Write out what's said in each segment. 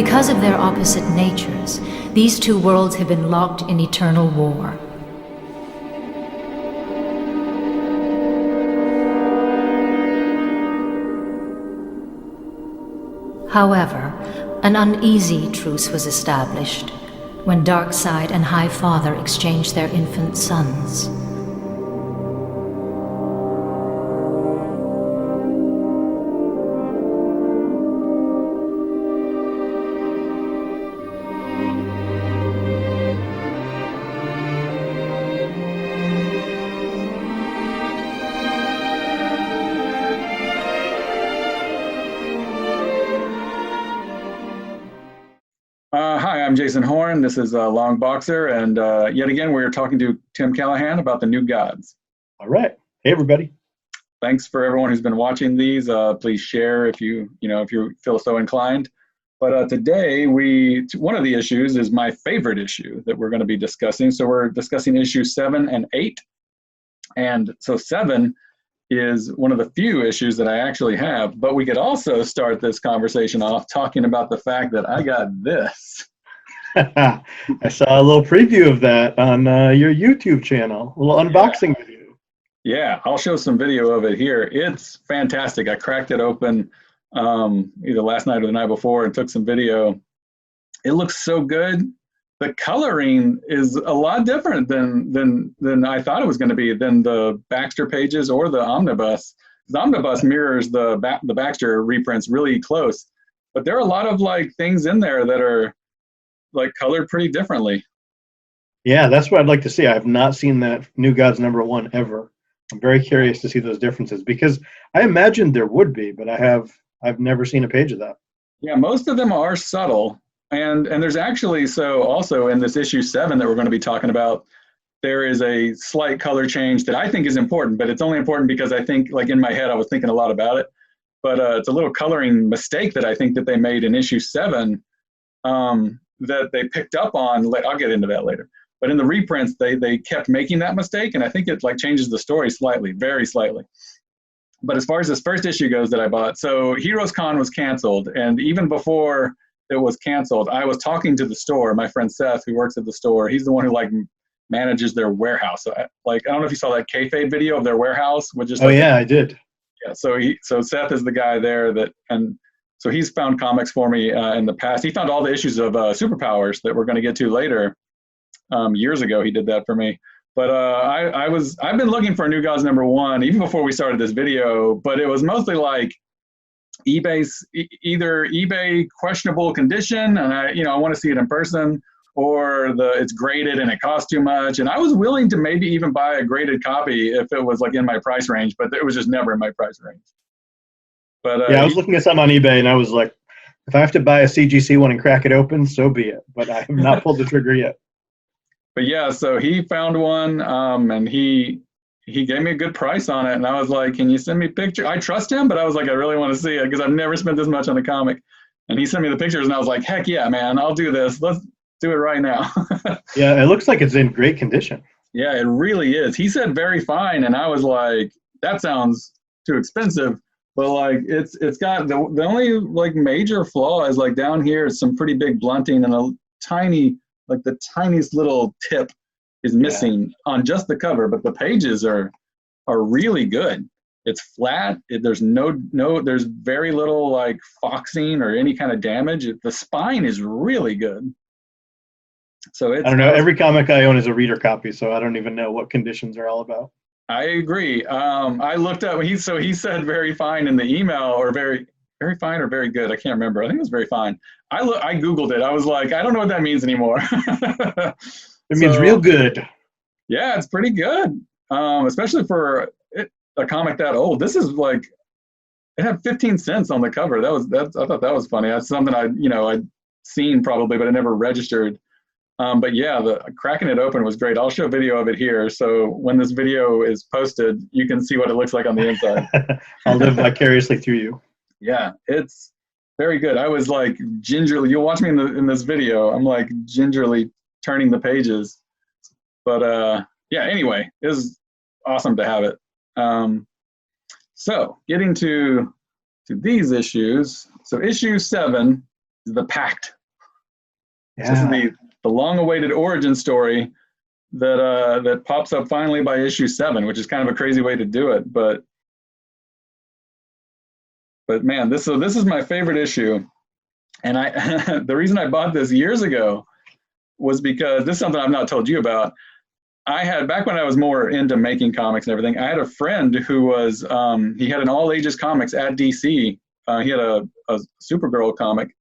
Because of their opposite natures, these two worlds have been locked in eternal war. However, an uneasy truce was established when Darksied and High Father exchanged their infant sons. Hi, I'm Jason Horn. This is Longboxer, and yet again we're talking to Tim Callahan about the New Gods. All right. Hey, everybody. Thanks for everyone who's been watching these. Please share if you feel so inclined. But today one of the issues is my favorite issue that we're going to be discussing. So we're discussing issues 7 and 8, and so 7 is one of the few issues that I actually have, but we could also start this conversation off talking about the fact that I got this. I saw a little preview of that on your YouTube channel, a little unboxing video. Yeah, I'll show some video of it here. It's fantastic. I cracked it open either last night or the night before and took some video. It looks so good. The coloring is a lot different than I thought it was going to be, than the Baxter pages or the omnibus. The omnibus mirrors the Baxter reprints really close, but there are a lot of things in there that are colored pretty differently. Yeah, that's what I'd like to see. I have not seen that New Gods #1 ever. I'm very curious to see those differences, because I imagined there would be, but I've never seen a page of that. Yeah, most of them are subtle. And there's actually, so also in this issue 7 that we're going to be talking about, there is a slight color change that I think is important, but it's only important because I think, in my head, I was thinking a lot about it. But it's a little coloring mistake that I think that they made in issue 7 that they picked up on. I'll get into that later. But in the reprints, they kept making that mistake, and I think it changes the story slightly, very slightly. But as far as this first issue goes that I bought, so Heroes Con was canceled, and even before it was canceled, I was talking to the store. My friend Seth, who works at the store, he's the one who manages their warehouse. So I don't know if you saw that kayfabe video of their warehouse, which is yeah, I did. Yeah, so Seth is the guy there and so he's found comics for me in the past. He found all the issues of Superpowers that we're going to get to later. Years ago, he did that for me. But I've been looking for New Gods #1 even before we started this video. But it was mostly either eBay questionable condition, and I want to see it in person, or it's graded and it costs too much. And I was willing to maybe even buy a graded copy if it was in my price range, but it was just never in my price range. But I was looking at some on eBay, and I was like, if I have to buy a CGC one and crack it open, so be it. But I have not pulled the trigger yet. But yeah, so he found one, and he gave me a good price on it, and I was like, can you send me pictures? I trust him, but I was like, I really want to see it because I've never spent this much on a comic. And he sent me the pictures, and I was like, heck yeah, man, I'll do this. Let's do it right now. Yeah, it looks like it's in great condition. Yeah, it really is. He said very fine, and I was like, that sounds too expensive. But it's got the only major flaw is down here is some pretty big blunting, and a tiny, the tiniest little tip is missing on just the cover, but the pages are really good. It's flat. There's there's very little foxing or any kind of damage. The spine is really good. So I don't know. Every comic I own is a reader copy, so I don't even know what conditions are all about. I agree. I looked up. He said very fine in the email, or very fine or very good. I can't remember. I think it was very fine. I Googled it. I was like, I don't know what that means anymore. It means real good. Yeah, it's pretty good, especially for a comic that old. This is it had 15 cents on the cover. I thought that was funny. That's something I'd seen probably, but I never registered. But yeah, cracking it open was great. I'll show a video of it here. So when this video is posted, you can see what it looks like on the inside. I'll live vicariously through you. Yeah, it's very good. I was gingerly, you'll watch me in this video, I'm gingerly turning the pages. But yeah, anyway, it was awesome to have it. So getting to these issues. So issue 7 is the Pact. Yeah. This is the long-awaited origin story that pops up finally by issue 7, which is kind of a crazy way to do it, but man, this is my favorite issue, and the reason I bought this years ago was because this is something I've not told you about. I had, back when I was more into making comics and everything, I had a friend who was he had an all ages comics at DC. He had a Supergirl comic,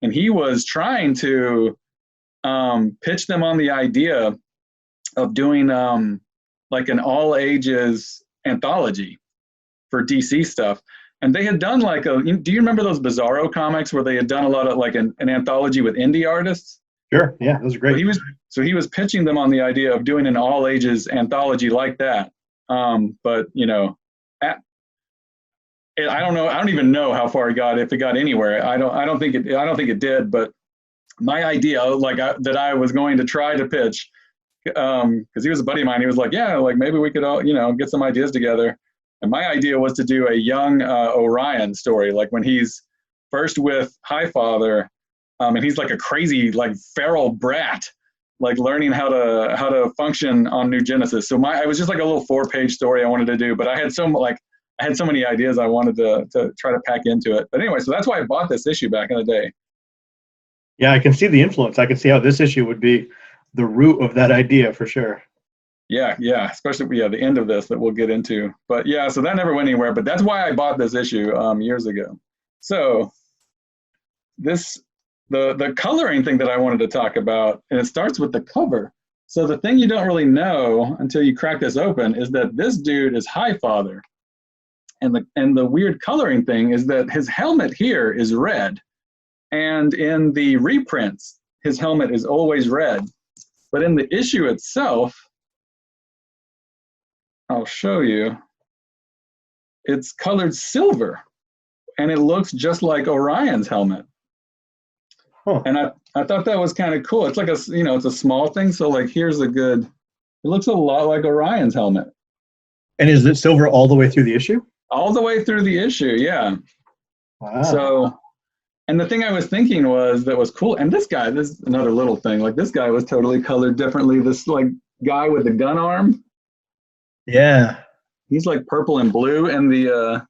and he was trying to pitch them on the idea of doing like an all ages anthology for DC stuff. And they had done like do you remember those Bizarro comics where they had done a lot of like an anthology with indie artists? Sure. Yeah, those are great. So he was pitching them on the idea of doing an all ages anthology like that. But you know, I don't know. I don't even know how far it got, if it got anywhere. I don't think it did. But my idea, like that I was going to try to pitch, because he was a buddy of mine. He was like, yeah, like maybe we could all, get some ideas together. And my idea was to do a young Orion story, like when he's first with Highfather, and he's like a crazy, like feral brat, like learning how to function on New Genesis. So it was just like a little 4-page story I wanted to do, but I had so many ideas I wanted to try to pack into it. But anyway, so that's why I bought this issue back in the day. Yeah, I can see the influence. I can see how this issue would be the root of that idea for sure. Yeah, especially the end of this that we'll get into. But yeah, so that never went anywhere. But that's why I bought this issue years ago. So the coloring thing that I wanted to talk about, and it starts with the cover. So the thing you don't really know until you crack this open is that this dude is Highfather, and the weird coloring thing is that his helmet here is red, and in the reprints his helmet is always red, but in the issue itself, I'll show you, it's colored silver, and it looks just like Orion's helmet. Huh. And I thought that was kind of cool. It's like it's a small thing. So like, it looks a lot like Orion's helmet. And is it silver all the way through the issue? All the way through the issue, yeah. Wow. So, and the thing I was thinking that was cool, and this is another little thing, like this guy was totally colored differently. This like guy with the gun arm. Yeah. He's like purple and blue in the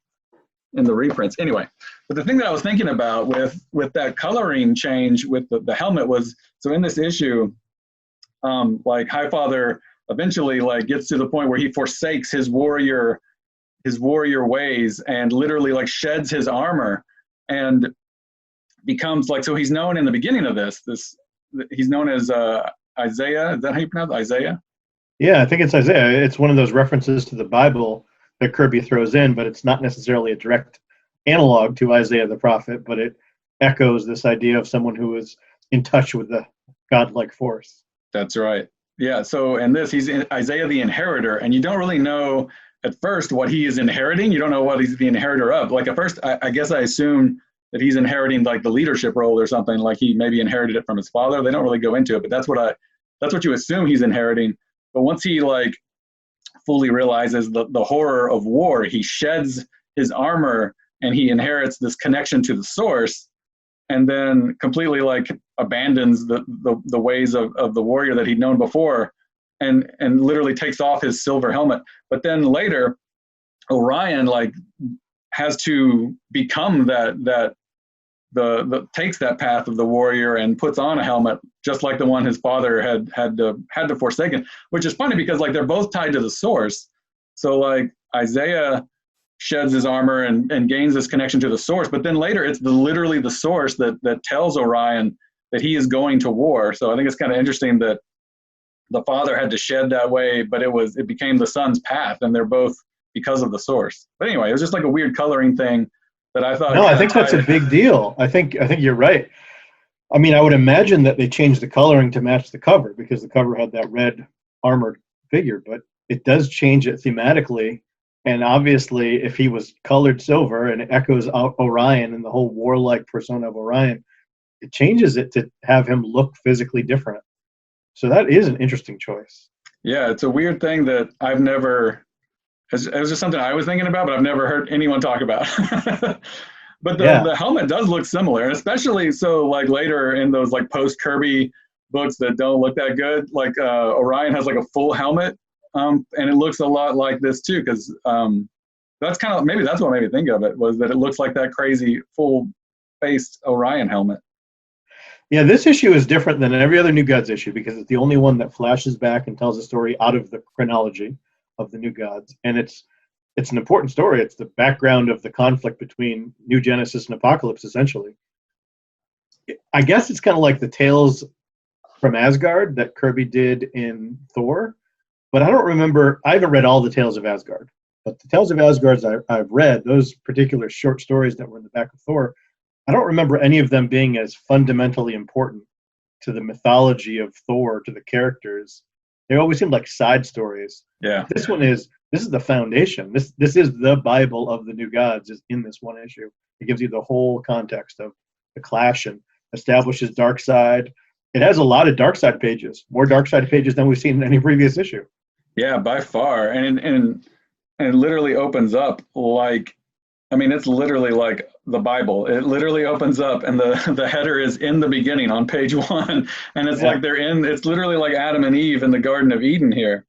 reprints. Anyway, but the thing that I was thinking about with that coloring change with the helmet was, so in this issue, like Highfather eventually like gets to the point where he forsakes his warrior ways and literally like sheds his armor and becomes like, so he's known in the beginning of this he's known as Isaiah. Is that how you pronounce it? Isaiah? Yeah, I think it's Isaiah. It's one of those references to the Bible that Kirby throws in, but it's not necessarily a direct analog to Isaiah the prophet, but it echoes this idea of someone who is in touch with the godlike force. That's right. Yeah, so in this, he's Isaiah the inheritor, and you don't really know at first what he is inheriting. You don't know what he's the inheritor of. Like at first, I guess I assume that he's inheriting like the leadership role or something, like he maybe inherited it from his father. They don't really go into it, but that's what you assume he's inheriting. But once he like fully realizes the horror of war, he sheds his armor and he inherits this connection to the source, and then completely like abandons the ways of the warrior that he'd known before, and literally takes off his silver helmet. But then later, Orion like has to become takes that path of the warrior and puts on a helmet just like the one his father had to forsaken, which is funny because like they're both tied to the source. So like Isaiah sheds his armor and gains this connection to the source, but then later it's literally the source that tells Orion that he is going to war. So I think it's kind of interesting that the father had to shed that way, but it became the son's path, and they're both because of the source. But anyway, it was just like a weird coloring thing that I thought. No, I think that's a big deal. I think you're right. I mean, I would imagine that they changed the coloring to match the cover because the cover had that red armored figure, but it does change it thematically. And obviously, if he was colored silver and it echoes Orion and the whole warlike persona of Orion, it changes it to have him look physically different. So that is an interesting choice. Yeah, it's a weird thing that I've never. It was just something I was thinking about, but I've never heard anyone talk about. But Yeah. the helmet does look similar, and especially so like later in those like post Kirby books that don't look that good, like Orion has like a full helmet, and it looks a lot like this too, because that's kind of maybe that's what made me think of it, was that it looks like that crazy full faced Orion helmet. Yeah, this issue is different than every other New Gods issue because it's the only one that flashes back and tells a story out of the chronology of the New Gods, and it's an important story. It's the background of the conflict between New Genesis and Apocalypse, essentially. I guess it's kind of like the Tales from Asgard that Kirby did in Thor, but I don't remember. I haven't read all the Tales of Asgard, but the Tales of Asgard I've read, those particular short stories that were in the back of Thor, I don't remember any of them being as fundamentally important to the mythology of Thor, to the characters. They always seemed like side stories. Yeah. This is the foundation. This is the Bible of the New Gods is in this one issue. It gives you the whole context of the clash and establishes Darksied. It has a lot of Darksied pages, more Darksied pages than we've seen in any previous issue. Yeah, by far. And it literally opens up like, I mean, it's literally like the Bible. It literally opens up, and the header is in the beginning on page 1, and it's like it's literally like Adam and Eve in the Garden of Eden here.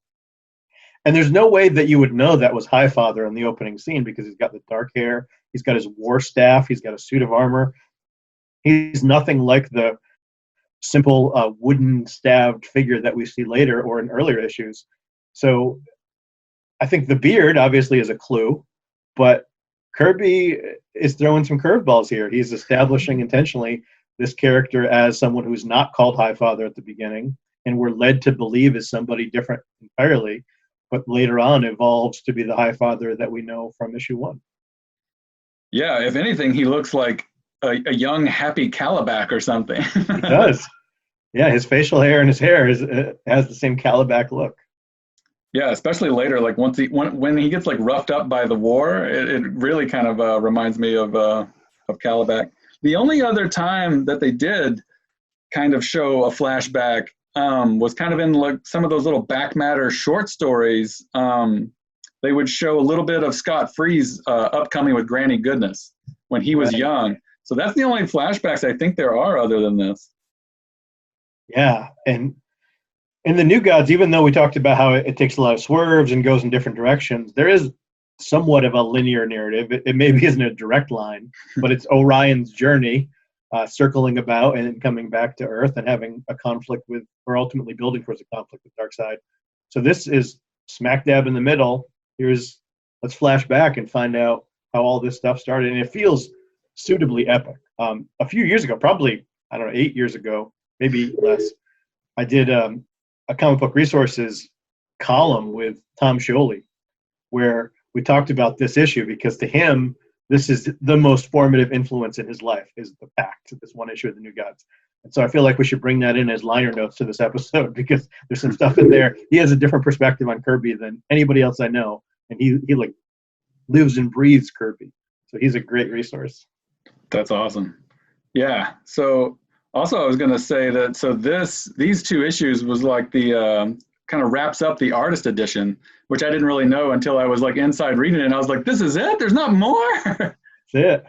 And there's no way that you would know that was Highfather in the opening scene because he's got the dark hair, he's got his war staff, he's got a suit of armor. He's nothing like the simple wooden stabbed figure that we see later or in earlier issues. So I think the beard obviously is a clue, but Kirby is throwing some curveballs here. He's establishing intentionally this character as someone who's not called Highfather at the beginning, and we're led to believe is somebody different entirely, but later on evolves to be the Highfather that we know from issue 1. Yeah, if anything, he looks like a young, happy Calabac or something. He does. Yeah, his facial hair and his hair has the same Calabac look. Yeah, especially later, like when he gets like roughed up by the war, it really kind of reminds me of Calabac. The only other time that they did kind of show a flashback was kind of in like some of those little back matter short stories. They would show a little bit of Scott Free's upcoming with Granny Goodness when he was young. So that's the only flashbacks I think there are other than this. Yeah, and in the New Gods, even though we talked about how it takes a lot of swerves and goes in different directions, there is somewhat of a linear narrative. It maybe isn't a direct line, but it's Orion's journey, circling about and coming back to Earth and having a conflict with, or ultimately building towards a conflict with Darkseid. So this is smack dab in the middle. Let's flash back and find out how all this stuff started. And it feels suitably epic. A few years ago, probably, 8 years ago, maybe less, I did a comic book resources column with Tom Scioli, where we talked about this issue because to him, this is the most formative influence in his life is the Pact, this one issue of the New Gods. And so I feel like we should bring that in as liner notes to this episode because there's some stuff in there. He has a different perspective on Kirby than anybody else I know. And he like lives and breathes Kirby. So he's a great resource. That's awesome. Yeah. So also I was going to say that, so these 2 issues was like the kind of wraps up the artist edition, which I didn't really know until I was like inside reading it. And I was like, this is it? There's not more? That's it.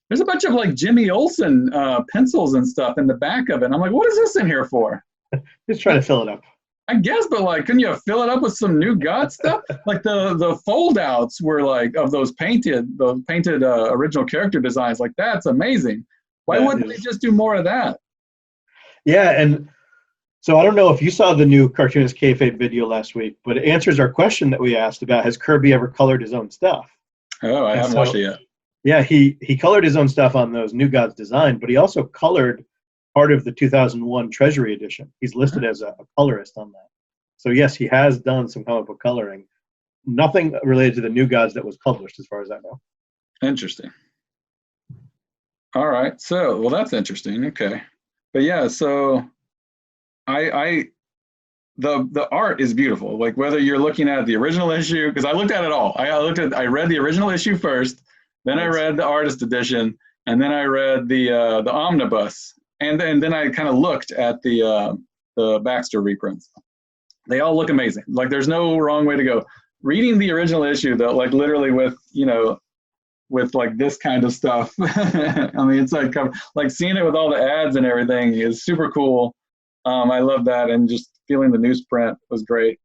There's a bunch of like Jimmy Olsen pencils and stuff in the back of it. And I'm like, what is this in here for? Just trying to fill it up. I guess, but like, couldn't you fill it up with some New God stuff? Like the fold outs were like of those painted original character designs. Like, that's amazing. Why wouldn't they just do more of that? Yeah, and so I don't know if you saw the new Cartoonist Kayfabe video last week, but it answers our question that we asked about, has Kirby ever colored his own stuff? Oh, I haven't watched it yet. Yeah, he colored his own stuff on those New Gods design, but he also colored part of the 2001 Treasury edition. He's listed as a colorist on that. So yes, he has done some comic book coloring. Nothing related to the New Gods that was published, as far as I know. Interesting. All right. So, well, that's interesting. Okay. But yeah, so the art is beautiful. Like whether you're looking at the original issue, because I looked at it all. I read the original issue first, then I read the artist edition, and then I read the omnibus, and then I kind of looked at the Baxter reprints. They all look amazing. Like there's no wrong way to go. Reading the original issue though, like literally with with like this kind of stuff. I mean, it's like seeing it with all the ads and everything is super cool. I love that, and just feeling the newsprint was great,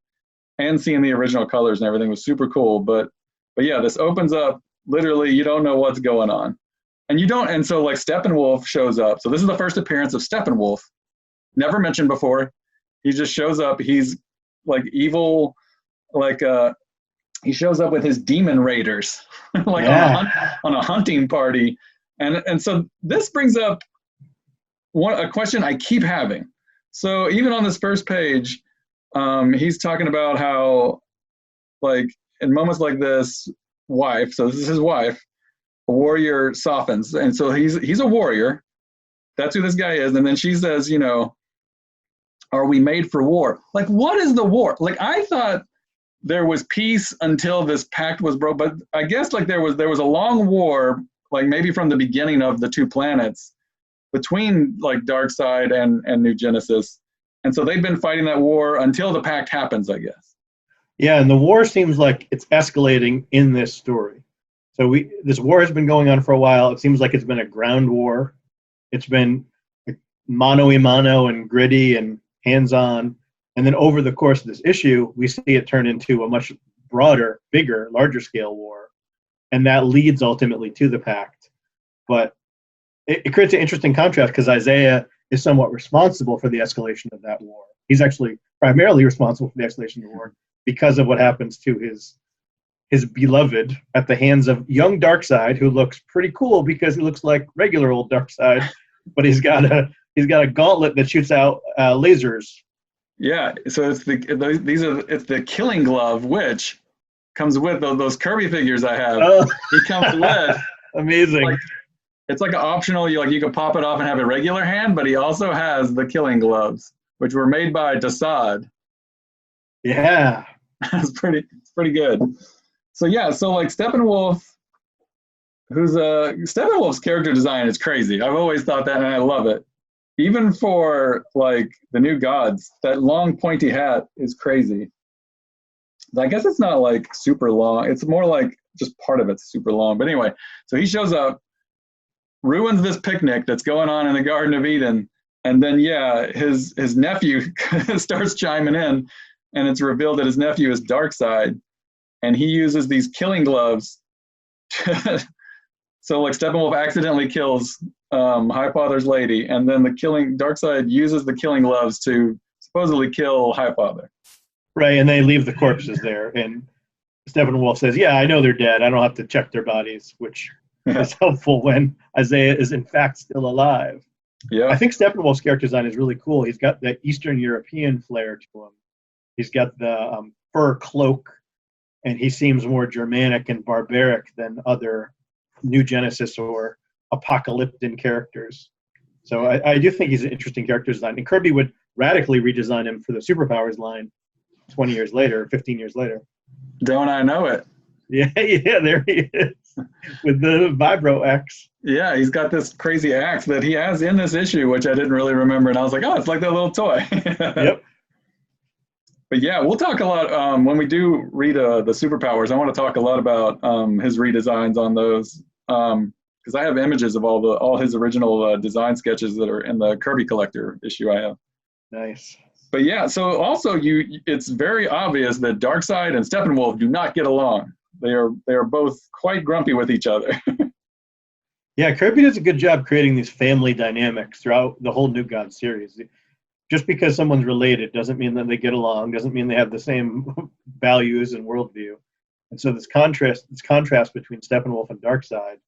and seeing the original colors and everything was super cool. But yeah, this opens up literally you don't know what's going on, and you don't. And so like Steppenwolf shows up. So this is the first appearance of Steppenwolf, never mentioned before. He just shows up. He's like evil, like he shows up with his demon raiders, like on a hunting party, and so this brings up a question I keep having. So even on this first page, he's talking about how, like, in moments like this, wife. So this is his wife. A warrior softens, and so he's a warrior. That's who this guy is. And then she says, you know, are we made for war? Like, what is the war? Like, I thought there was peace until this pact was broke, but I guess like there was a long war, like maybe from the beginning of the two planets, between like Darksied and New Genesis. And so they've been fighting that war until the pact happens, I guess. Yeah, and the war seems like it's escalating in this story. So this war has been going on for a while. It seems like it's been a ground war. It's been mano-a-mano and gritty and hands-on. And then over the course of this issue, we see it turn into a much broader, bigger, larger scale war. And that leads ultimately to the pact. But it creates an interesting contrast because Isaiah is somewhat responsible for the escalation of that war. He's actually primarily responsible for the escalation of the war because of what happens to his beloved at the hands of young Darksied, who looks pretty cool because he looks like regular old Darksied, but he's got a gauntlet that shoots out lasers. Yeah, so it's the killing glove, which comes with those Kirby figures I have. He comes with amazing. It's like an optional. You can pop it off and have a regular hand, but he also has the killing gloves, which were made by Darksied. Yeah, it's pretty good. So yeah, so like Steppenwolf, Steppenwolf's character design is crazy. I've always thought that, and I love it. Even for like the new gods, that long pointy hat is crazy. I guess it's not like super long. It's more like just part of it's super long. But anyway, so he shows up, ruins this picnic that's going on in the Garden of Eden, and then yeah, his nephew starts chiming in, and it's revealed that his nephew is Darksied, and he uses these killing gloves. So like Steppenwolf accidentally kills Highfather's lady, and then Darksied uses the killing gloves to supposedly kill Highfather. Right, and they leave the corpses there, and Steppenwolf says, "Yeah, I know they're dead. I don't have to check their bodies," which is helpful when Isaiah is in fact still alive. Yeah, I think Steppenwolf's character design is really cool. He's got that Eastern European flair to him. He's got the fur cloak, and he seems more Germanic and barbaric than other New Genesis or apocalyptic characters. So I do think he's an interesting character design. And Kirby would radically redesign him for the Superpowers line 20 years later, 15 years later. Don't I know it? Yeah, there he is with the Vibro X. Yeah, he's got this crazy axe that he has in this issue, which I didn't really remember. And I was like, oh, it's like that little toy. Yep. But yeah, we'll talk a lot when we do read the Superpowers. I want to talk a lot about his redesigns on those because I have images of all his original design sketches that are in the Kirby Collector issue I have. Nice. But yeah, so also it's very obvious that Darksied and Steppenwolf do not get along. They are both quite grumpy with each other. Yeah, Kirby does a good job creating these family dynamics throughout the whole New God series. Just because someone's related doesn't mean that they get along, doesn't mean they have the same values and worldview. And so this contrast between Steppenwolf and Darksied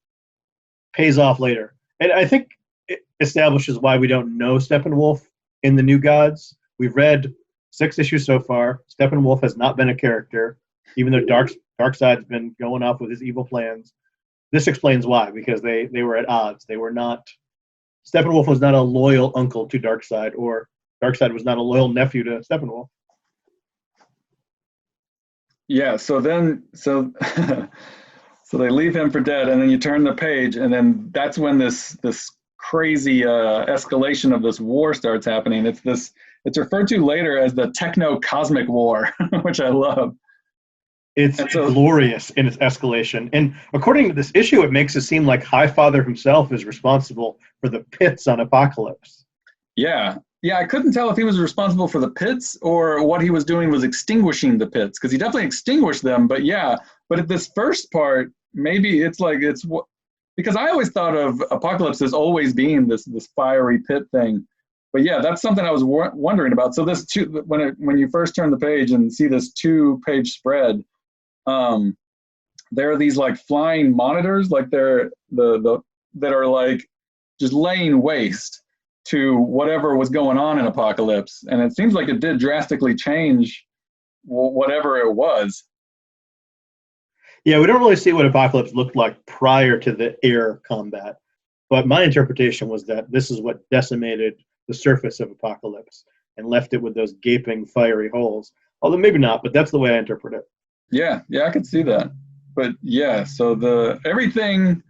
pays off later. And I think it establishes why we don't know Steppenwolf in the New Gods. We've read 6 issues so far. Steppenwolf has not been a character, even though Darkside's been going off with his evil plans. This explains why, because they were at odds. They were not. Steppenwolf was not a loyal uncle to Darksied, or Darksied was not a loyal nephew to Steppenwolf. Yeah. So they leave him for dead, and then you turn the page, and then that's when this crazy escalation of this war starts happening. It's referred to later as the techno-cosmic war, which I love. It's so, glorious in its escalation. And according to this issue, it makes it seem like Highfather himself is responsible for the pits on Apocalypse. yeah. Yeah, I couldn't tell if he was responsible for the pits or what he was doing was extinguishing the pits, because he definitely extinguished them. But yeah, but at this first part, maybe it's like it's what, because I always thought of Apocalypse as always being this fiery pit thing. But yeah, that's something I was wondering about. So this when you first turn the page and see this 2-page spread, there are these like flying monitors, like they're that are like just laying waste to whatever was going on in Apocalypse, and it seems like it did drastically change whatever it was. Yeah, we don't really see what Apocalypse looked like prior to the air combat, but my interpretation was that this is what decimated the surface of Apocalypse and left it with those gaping, fiery holes. Although maybe not, but that's the way I interpret it. Yeah, I could see that. But yeah, so the everything,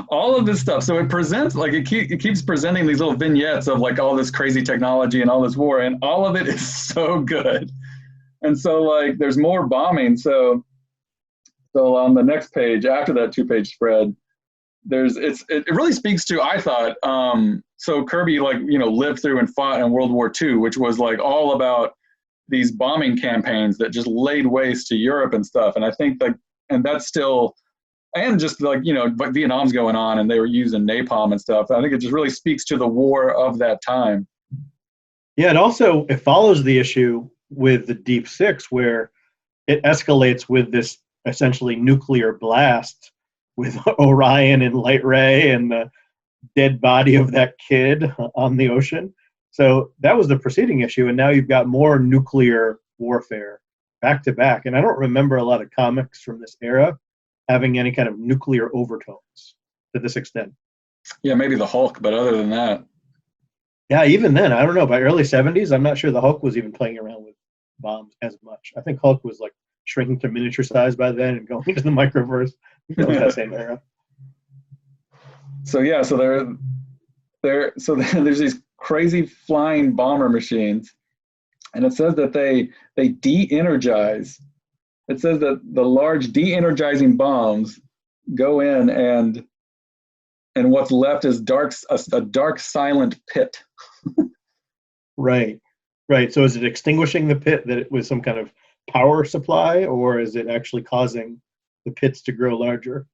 all of this stuff. So it presents like it keeps presenting these little vignettes of like all this crazy technology and all this war, and all of it is so good. And so like there's more bombing. So on the next page after that 2-page spread, it really speaks to, I thought, so Kirby lived through and fought in World War II, which was like all about these bombing campaigns that just laid waste to Europe and stuff. And I think and that's still, and just like, Vietnam's going on and they were using napalm and stuff. I think it just really speaks to the war of that time. Yeah, it follows the issue with the Deep Six, where it escalates with this essentially nuclear blast with Orion and Light Ray and the dead body of that kid on the ocean. So that was the preceding issue, and now you've got more nuclear warfare back to back. And I don't remember a lot of comics from this era having any kind of nuclear overtones to this extent. Yeah, maybe the Hulk, but other than that. Yeah, even then, I don't know. By early 70s, I'm not sure the Hulk was even playing around with bombs as much. I think Hulk was like shrinking to miniature size by then and going into the microverse. That was that same era. So yeah, so there's these crazy flying bomber machines, and it says that they de-energize. It says that the large de-energizing bombs go in, and what's left is a dark silent pit. Right. So is it extinguishing the pit that it was some kind of power supply, or is it actually causing the pits to grow larger?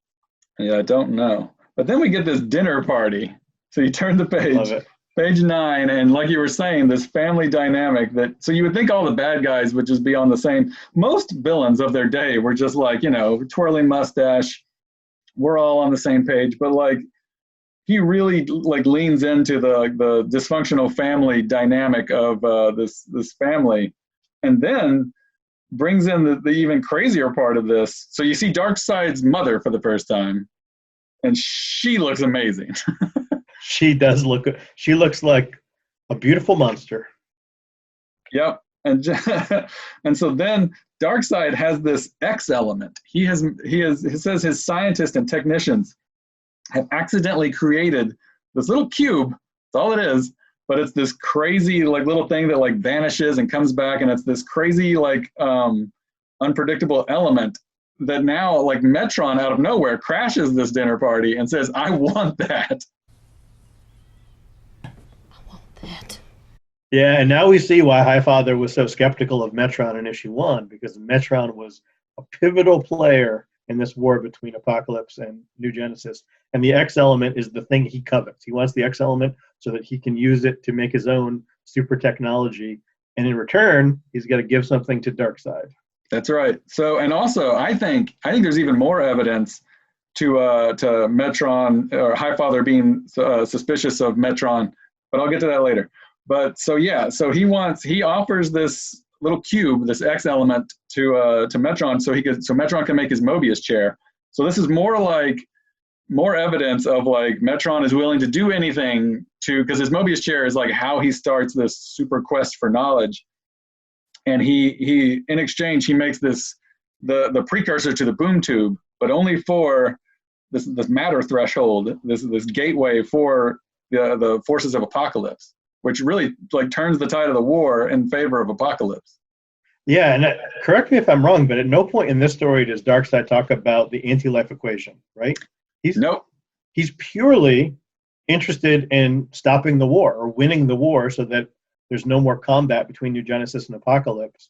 Yeah, I don't know. But then we get this dinner party. So you turn the page, page 9, and like you were saying, this family dynamic so you would think all the bad guys would just be on the same. Most villains of their day were just like, twirling mustache. We're all on the same page. But like, he really like leans into the dysfunctional family dynamic of this family, and then brings in the even crazier part of this. So you see Darksied's mother for the first time, and she looks amazing. She does look. She looks like a beautiful monster. Yep, and so then Darksied has this X element. He says his scientists and technicians have accidentally created this little cube. That's all it is, but it's this crazy like little thing that like vanishes and comes back, and it's this crazy like unpredictable element that now like Metron out of nowhere crashes this dinner party and says, "I want that." I want that. Yeah, and now we see why Highfather was so skeptical of Metron in issue 1, because Metron was a pivotal player in this war between Apocalypse and New Genesis. And the X element is the thing he covets. He wants the X element so that he can use it to make his own super technology. And in return, he's got to give something to Darksied. That's right. So, and also, I think there's even more evidence to Metron or Highfather being suspicious of Metron, but I'll get to that later. But so yeah, so he offers this little cube, this X element to Metron, so Metron can make his Mobius chair. So this is more evidence of like Metron is willing to do anything because his Mobius chair is like how he starts this super quest for knowledge. And he in exchange he makes this the precursor to the boom tube, but only for this matter threshold, this gateway for the forces of Apocalypse, which really like turns the tide of the war in favor of Apocalypse. Yeah, and correct me if I'm wrong, but at no point in this story does Darkseid talk about the anti-life equation, right? He's Nope. he's purely interested in stopping the war or winning the war so that there's no more combat between New Genesis and Apocalypse.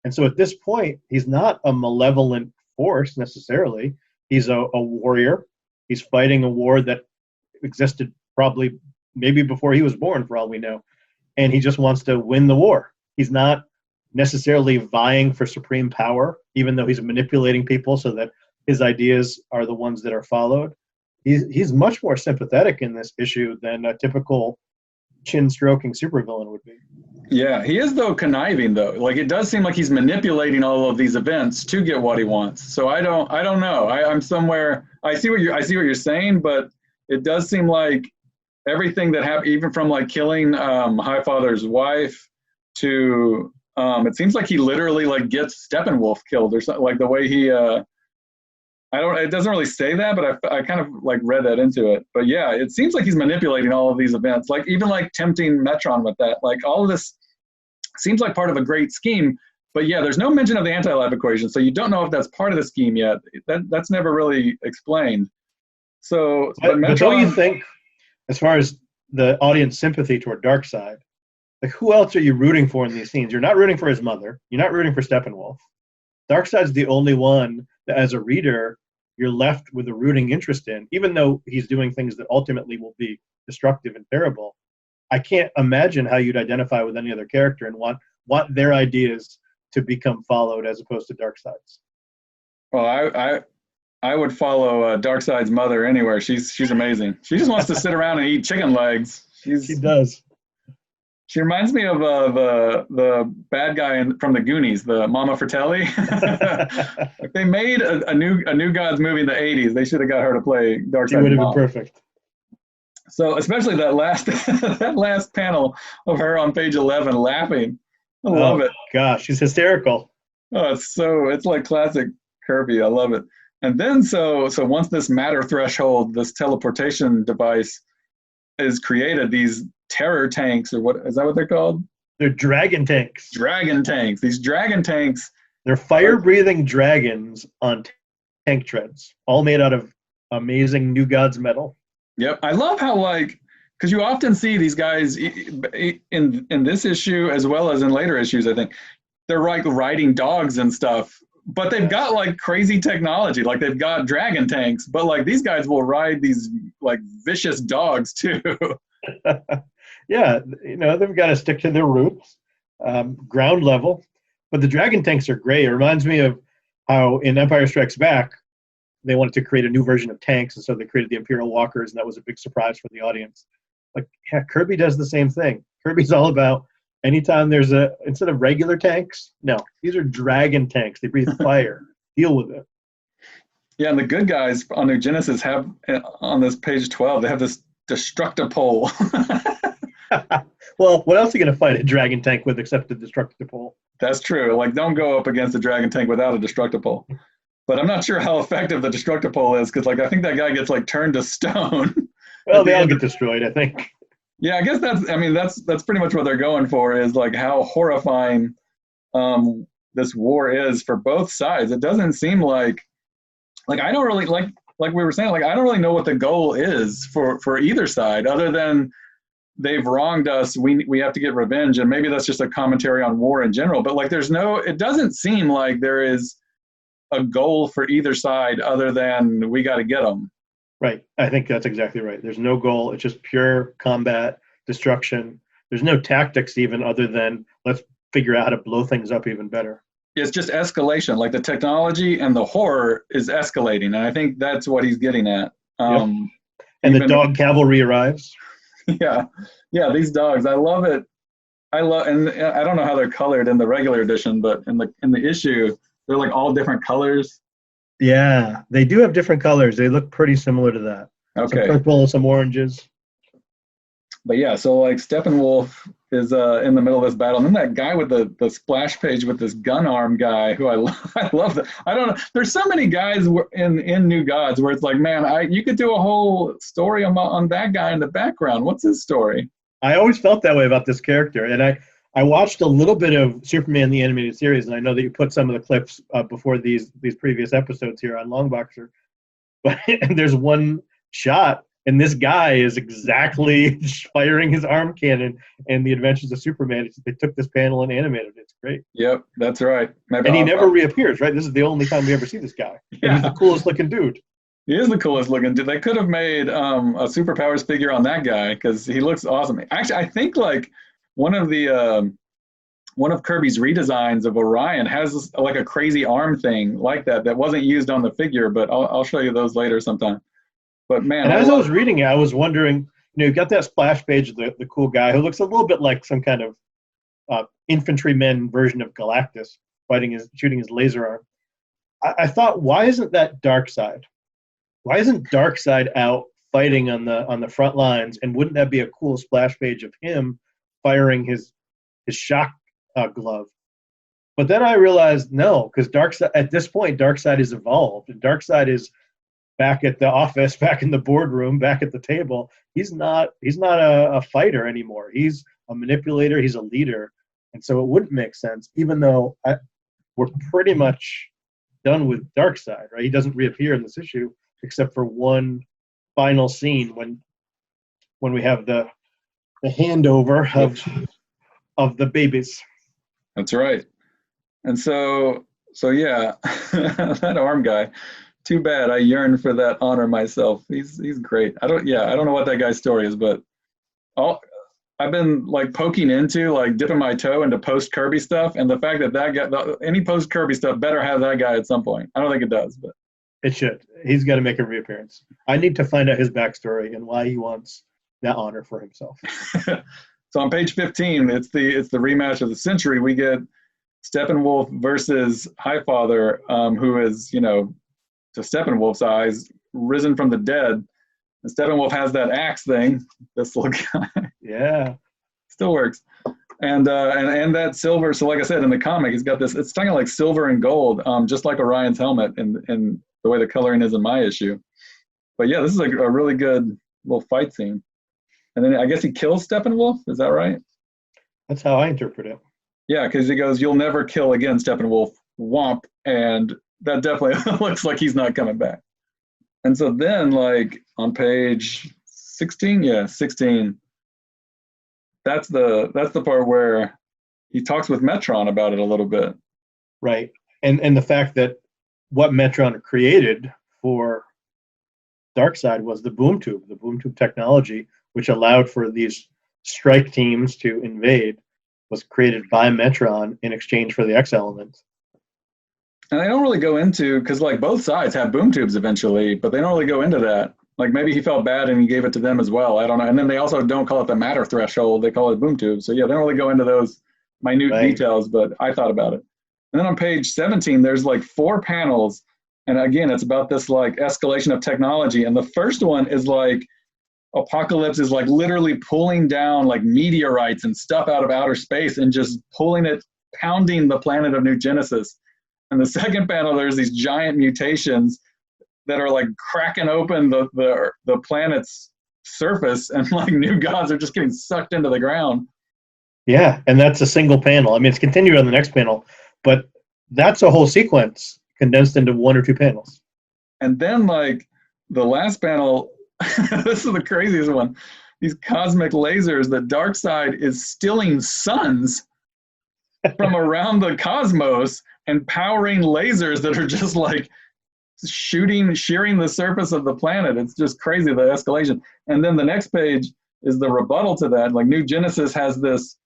And so at this point, he's not a malevolent force necessarily. He's a warrior. He's fighting a war that existed probably maybe before he was born, for all we know. And he just wants to win the war. He's not necessarily vying for supreme power, even though he's manipulating people so that his ideas are the ones that are followed. He's much more sympathetic in this issue than a typical chin-stroking supervillain would be. Yeah, he is though conniving though. Like it does seem like he's manipulating all of these events to get what he wants. So I don't know. I'm somewhere. I see what you're saying, but it does seem like everything that happened, even from like killing Highfather's wife to it seems like he literally like gets Steppenwolf killed or something. Like the way he it doesn't really say that, but I kind of like read that into it. But yeah, it seems like he's manipulating all of these events, like even like tempting Metron with that. Like all of this seems like part of a great scheme. But yeah, there's no mention of the anti-life equation, so you don't know if that's part of the scheme yet. That's never really explained. So, but Metron, don't you think, as far as the audience sympathy toward Darkseid, like who else are you rooting for in these scenes? You're not rooting for his mother. You're not rooting for Steppenwolf. Darkseid's the only one that, as a reader, you're left with a rooting interest in, even though he's doing things that ultimately will be destructive and terrible. I can't imagine how you'd identify with any other character and want their ideas to become followed as opposed to Darkseid's. Well, I would follow Darkseid's mother anywhere. She's amazing. She just wants to sit around and eat chicken legs. She does. She reminds me of the bad guy from the Goonies, the Mama Fratelli. If they made a new Gods movie in the 80s, they should have got her to play Darkseid's mom. She would have been perfect. So especially that last panel of her on page 11 laughing. I love it. Gosh, she's hysterical. Oh, it's like classic Kirby. I love it. And then so once this matter threshold, this teleportation device is created, these terror tanks, or what is that what they're called? They're dragon tanks. Dragon tanks. These dragon tanks. They're fire-breathing dragons on tank treads, all made out of amazing New Gods metal. Yep. I love how, like, because you often see these guys in this issue as well as in later issues, I think, they're like riding dogs and stuff, but they've got like crazy technology. Like they've got dragon tanks, but like these guys will ride these like vicious dogs too. Yeah, they've got to stick to their roots, ground level. But the dragon tanks are great. It reminds me of how in Empire Strikes Back, they wanted to create a new version of tanks, and so they created the Imperial Walkers, and that was a big surprise for the audience. Like, yeah, Kirby does the same thing. Kirby's all about anytime there's instead of regular tanks, no, these are dragon tanks. They breathe fire. Deal with it. Yeah, and the good guys on New Genesis have, on this page 12, they have this Destructipole. Well, what else are you going to fight a dragon tank with except the Destructipole? That's true. Like, don't go up against a dragon tank without a Destructipole. But I'm not sure how effective the Destructipole is, because like I think that guy gets like turned to stone. Well, they all get destroyed, I think. Yeah, I guess that's pretty much what they're going for, is like how horrifying this war is for both sides. It doesn't seem like I don't really like we were saying, like I don't really know what the goal is for either side, other than they've wronged us. We have to get revenge, and maybe that's just a commentary on war in general. But like it doesn't seem like there is a goal for either side other than we got to get them. Right. I think that's exactly right. There's no goal. It's just pure combat, destruction. There's no tactics even other than let's figure out how to blow things up even better. It's just escalation. Like the technology and the horror is escalating. And I think that's what he's getting at. Yep. And the dog cavalry arrives. Yeah. Yeah. These dogs, I love it. And I don't know how they're colored in the regular edition, but in the issue, they're like all different colors. Yeah, they do have different colors. They look pretty similar to that. Okay. Some purple, some oranges. But yeah, so like Steppenwolf is in the middle of this battle, and then that guy with the splash page with this gun arm guy, who I love that. I don't know. There's so many guys in New Gods where it's like, man, you could do a whole story on that guy in the background. What's his story? I always felt that way about this character, and I I watched a little bit of Superman the Animated Series, and I know that you put some of the clips before these previous episodes here on Longboxer. But there's one shot, and this guy is exactly firing his arm cannon in The Adventures of Superman. They took this panel and animated it. It's great. Yep, that's right. And he never reappears, right? This is the only time we ever see this guy. And he's the coolest looking dude. He is the coolest looking dude. They could have made a superpowers figure on that guy because he looks awesome. Actually, I think like one of Kirby's redesigns of Orion has like a crazy arm thing like that wasn't used on the figure, but I'll show you those later sometime. But man, and as I was reading it, I was wondering, you got that splash page of the cool guy who looks a little bit like some kind of infantryman version of Galactus shooting his laser arm. I thought, why isn't that Darksied? Why isn't Darksied out fighting on the front lines? And wouldn't that be a cool splash page of him firing his shock glove? But then I realized no, because Darksied at this point, Darksied is evolved, and Darksied is back at the office, back in the boardroom, back at the table. He's not a fighter anymore. He's a manipulator. He's a leader, and so it wouldn't make sense. Even though we're pretty much done with Darksied, right? He doesn't reappear in this issue except for one final scene when we have the handover of the babies. That's right. And so yeah, that arm guy. Too bad. I yearn for that honor myself. He's great. I don't know what that guy's story is, but I've been like poking into, like dipping my toe into post Kirby stuff, and the fact that guy, any post Kirby stuff better have that guy at some point. I don't think it does, but it should. He's got to make a reappearance. I need to find out his backstory and why he wants that honor for himself. So on page 15, it's the rematch of the century. We get Steppenwolf versus Highfather, who is, to Steppenwolf's eyes, risen from the dead. And Steppenwolf has that axe thing, this little guy. Yeah. Still works. And that silver, so like I said, in the comic, he's got this, it's kind of like silver and gold, just like Orion's helmet in the way the coloring is in my issue. But yeah, this is a really good little fight scene. And then I guess he kills Steppenwolf, is that right? That's how I interpret it. Yeah, because he goes, "You'll never kill again, Steppenwolf, womp," and that definitely looks like he's not coming back. And so then, like, on page 16, 16, that's the part where he talks with Metron about it a little bit. Right. And the fact that what Metron created for Darksied was the boom tube technology, which allowed for these strike teams to invade, was created by Metron in exchange for the X elements. And they don't really go into, because like both sides have boom tubes eventually, but they don't really go into that. Like maybe he felt bad and he gave it to them as well. I don't know. And then they also don't call it the matter threshold. They call it boom tube. So yeah, they don't really go into those minute details, but I thought about it. And then on page 17, there's like 4 panels. And again, it's about this like escalation of technology. And the first one is like Apocalypse is like literally pulling down like meteorites and stuff out of outer space and just pulling it, pounding the planet of New Genesis. And the second panel, there's these giant mutations that are like cracking open the planet's surface, and like new gods are just getting sucked into the ground. Yeah, and that's a single panel. I mean, it's continued on the next panel, but that's a whole sequence condensed into 1 or 2 panels. And then like the last panel, this is the craziest one. These cosmic lasers that Darksied is stealing suns from around the cosmos and powering lasers that are just like shearing the surface of the planet. It's just crazy, the escalation. And then the next page is the rebuttal to that. Like New Genesis has this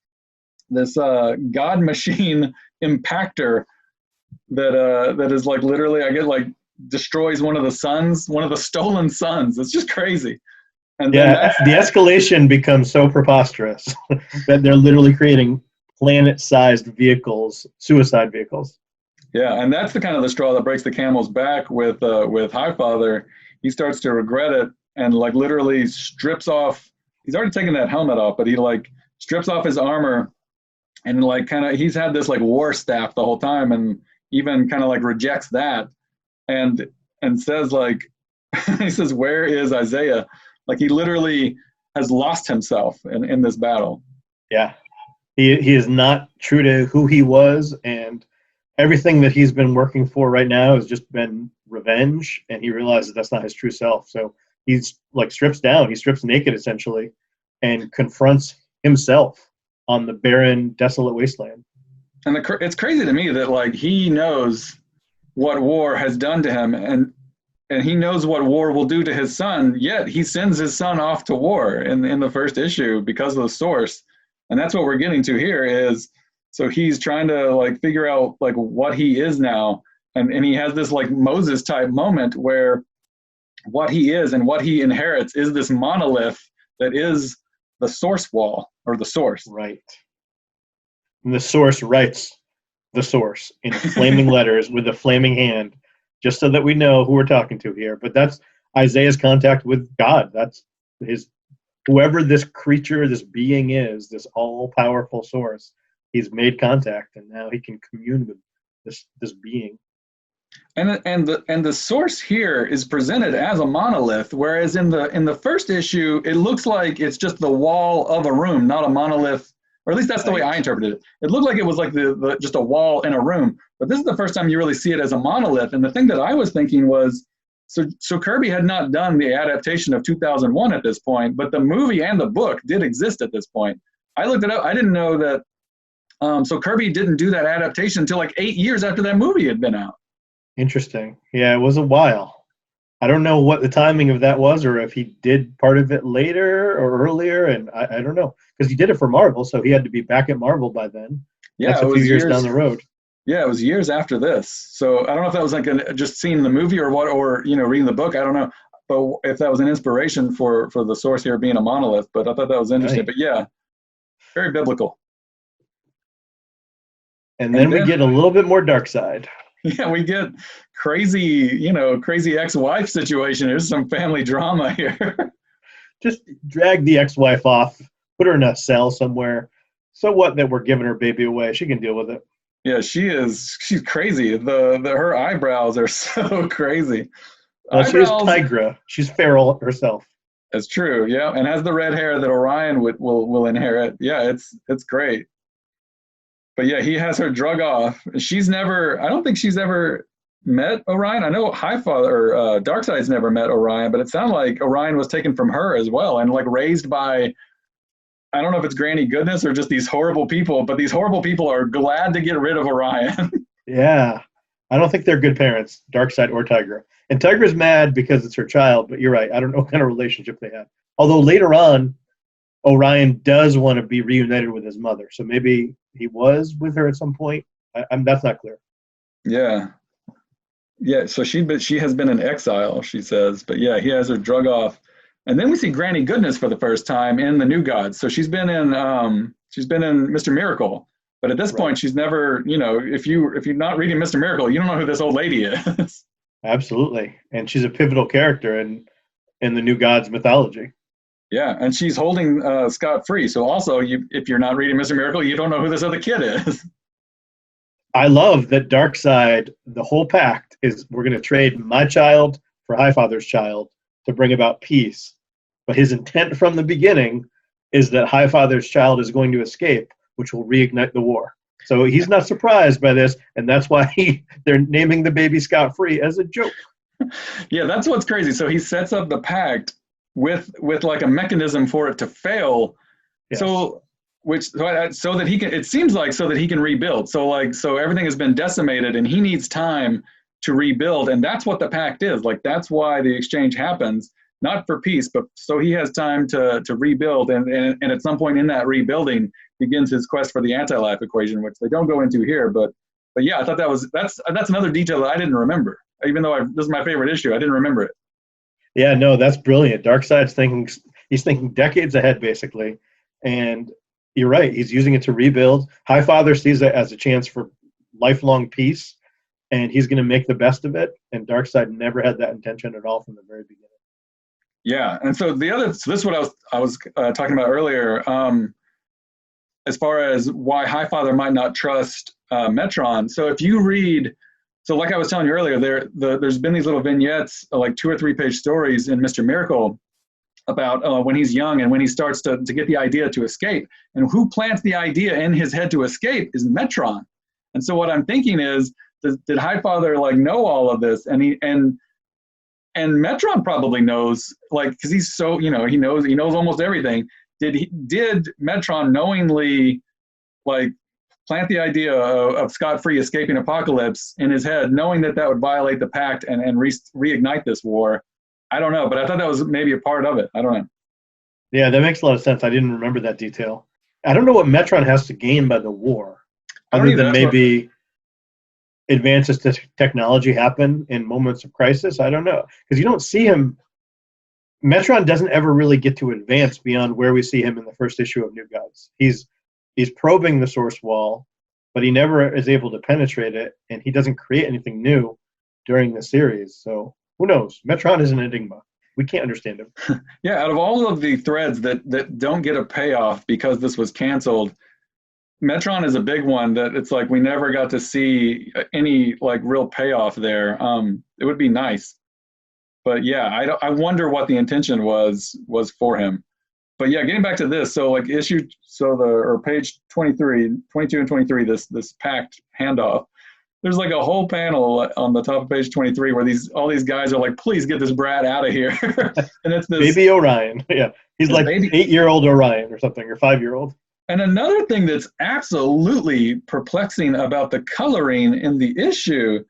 god machine impactor that is like literally, I get like destroys one of the suns, one of the stolen suns. It's just crazy. And yeah, the escalation becomes so preposterous that they're literally creating planet-sized vehicles, suicide vehicles. Yeah, and that's the kind of the straw that breaks the camel's back with Highfather. He starts to regret it and like literally strips off. He's already taken that helmet off, but he like strips off his armor and like kind of he's had this like war staff the whole time, and even kind of like rejects that and says like he says, "Where is Isaiah?" Like he literally has lost himself in this battle. Yeah. He is not true to who he was, and everything that he's been working for right now has just been revenge, and he realizes that's not his true self. So he's like strips down, he strips naked essentially, and confronts himself on the barren, desolate wasteland. And it's crazy to me that like he knows what war has done to him, and he knows what war will do to his son, yet he sends his son off to war in the first issue because of the source. And that's what we're getting to here is, so he's trying to like figure out like what he is now. And he has this like Moses type moment where what he is and what he inherits is this monolith that is the source wall, or the source. Right. And the source writes the source in flaming letters with a flaming hand, just so that we know who we're talking to here. But that's Isaiah's contact with God. That's his, whoever this creature, this being is, this all-powerful source, he's made contact, and now he can commune with this being. And the source here is presented as a monolith, whereas in the first issue, it looks like it's just the wall of a room, not a monolith. Or at least that's the way I interpreted it. It looked like it was like the just a wall in a room. But this is the first time you really see it as a monolith. And the thing that I was thinking was, so Kirby had not done the adaptation of 2001 at this point, but the movie and the book did exist at this point. I looked it up. I didn't know that. So Kirby didn't do that adaptation until like 8 years after that movie had been out. Interesting. Yeah, it was a while. I don't know what the timing of that was, or if he did part of it later or earlier, and I don't know, because he did it for Marvel, so he had to be back at Marvel by then. Yeah, that's a few years down the road. Yeah, it was years after this. So I don't know if that was like just seeing the movie or what, or reading the book. I don't know, but if that was an inspiration for the source here being a monolith. But I thought that was interesting. Right. But yeah, very biblical. And then we get a little bit more Darksied. Yeah, we get crazy ex-wife situation. There's some family drama here. Just drag the ex-wife off, put her in a cell somewhere. So what that we're giving her baby away? She can deal with it. Yeah, she's crazy. Her eyebrows are so crazy. She's Tigra. She's feral herself. That's true. Yeah, and has the red hair that Orion will inherit. Yeah, it's great. But yeah, he has her drug off. I don't think she's ever met Orion. I know Darkside's never met Orion, but it sounded like Orion was taken from her as well and like raised by, I don't know if it's Granny Goodness or just these horrible people, but these horrible people are glad to get rid of Orion. Yeah. I don't think they're good parents, Darksied or Tigra. And Tigra's mad because it's her child, but you're right. I don't know what kind of relationship they have. Although later on, Orion does want to be reunited with his mother. So maybe he was with her at some point. That's not clear. Yeah. Yeah, so she has been in exile, she says. But yeah, he has her drug off. And then we see Granny Goodness for the first time in the New Gods. So she's been in Mr. Miracle. But at this point, she's never, if you're not reading Mr. Miracle, you don't know who this old lady is. Absolutely. And she's a pivotal character in the New Gods mythology. Yeah, and she's holding Scott free. So also, if you're not reading Mr. Miracle, you don't know who this other kid is. I love that Darksied, the whole pact is we're going to trade my child for Highfather's child to bring about peace. But his intent from the beginning is that Highfather's child is going to escape, which will reignite the war. So he's not surprised by this, and that's why they're naming the baby Scott free as a joke. Yeah, that's what's crazy. So he sets up the pact with like a mechanism for it to fail. Yes. So that he can, it seems like, so that he can rebuild. So everything has been decimated and he needs time to rebuild. And that's what the pact is. Like, that's why the exchange happens, not for peace, but so he has time to rebuild. And at some point in that rebuilding begins his quest for the anti-life equation, which they don't go into here. But yeah, I thought that's another detail that I didn't remember, even though this is my favorite issue. I didn't remember it. Yeah, no, that's brilliant. Darkside's thinking decades ahead, basically. And you're right, he's using it to rebuild. Highfather sees it as a chance for lifelong peace, and he's going to make the best of it. And Darksied never had that intention at all from the very beginning. Yeah, and so this is what I was talking about earlier, as far as why Highfather might not trust Metron. So if you read, so like I was telling you earlier, there's been these little vignettes, like 2 or 3 page stories in Mr. Miracle, about when he's young and when he starts to get the idea to escape. And who plants the idea in his head to escape is Metron. And so what I'm thinking is, did Highfather like know all of this? And Metron probably knows, like, because he's so, he knows almost everything. Did Metron knowingly like plant the idea of scot-free escaping Apocalypse in his head, knowing that would violate the Pact and reignite this war? I don't know, but I thought that was maybe a part of it. I don't know. Yeah, that makes a lot of sense. I didn't remember that detail. I don't know what Metron has to gain by the war, other than maybe advances to technology happen in moments of crisis. I don't know, because you don't see him. Metron doesn't ever really get to advance beyond where we see him in the first issue of New Gods. He's probing the source wall, but he never is able to penetrate it, and he doesn't create anything new during the series. So who knows? Metron is an enigma. We can't understand him. Yeah, out of all of the threads that don't get a payoff because this was canceled, Metron is a big one that it's like we never got to see any like real payoff there. It would be nice. But yeah, I wonder what the intention was for him. But yeah, getting back to this, so like page 23, 22 and 23, this Pact handoff, there's like a whole panel on the top of page 23 where all these guys are like, please get this brat out of here. And it's this baby Orion. Yeah. He's like baby 8-year-old Orion or something, or 5-year-old. And another thing that's absolutely perplexing about the coloring in the issue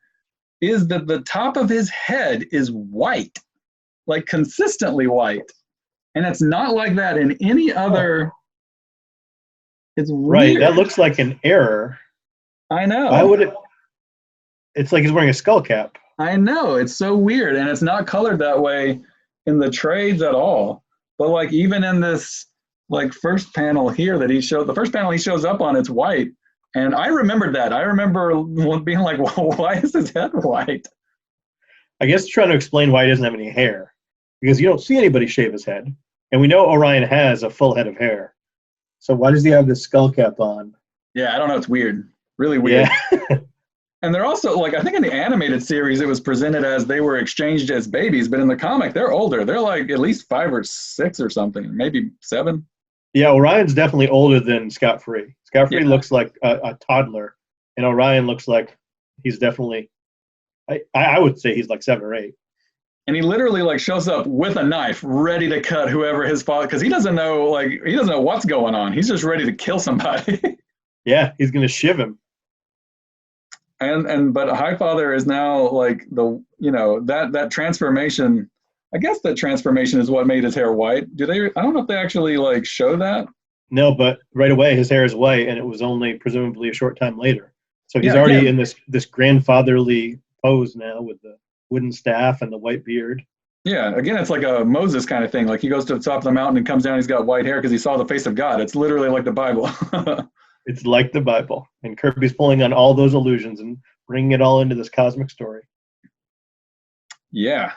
is that the top of his head is white, like consistently white. And it's not like that in any other. It's weird. Right. That looks like an error. I know. Why would it? It's like he's wearing a skull cap. I know. It's so weird. And it's not colored that way in the trades at all. But like even in this like first panel here that the first panel he shows up on, it's white. And I remembered that. I remember being like, well, why is his head white? I guess trying to explain why he doesn't have any hair. Because you don't see anybody shave his head. And we know Orion has a full head of hair. So why does he have this skull cap on? Yeah, I don't know. It's weird. Really weird. Yeah. And they're also, like, I think in the animated series, it was presented as they were exchanged as babies. But in the comic, they're older. They're like at least 5 or 6 or something, maybe 7. Yeah, Orion's definitely older than Scott-Free. Scott-Free looks like a toddler. And Orion looks like he's definitely, I would say he's like 7 or 8. And he literally like shows up with a knife ready to cut whoever his father, because he doesn't know what's going on. He's just ready to kill somebody. Yeah, he's going to shiv him. But Highfather is now like that transformation. I guess that transformation is what made his hair white. I don't know if they actually like show that. No, but right away his hair is white, and it was only presumably a short time later. So he's already in this grandfatherly pose now with the wooden staff and the white beard. Yeah, again, it's like a Moses kind of thing. Like he goes to the top of the mountain and comes down, he's got white hair because he saw the face of God. It's literally like the Bible. It's like the Bible. And Kirby's pulling on all those illusions and bringing it all into this cosmic story. Yeah.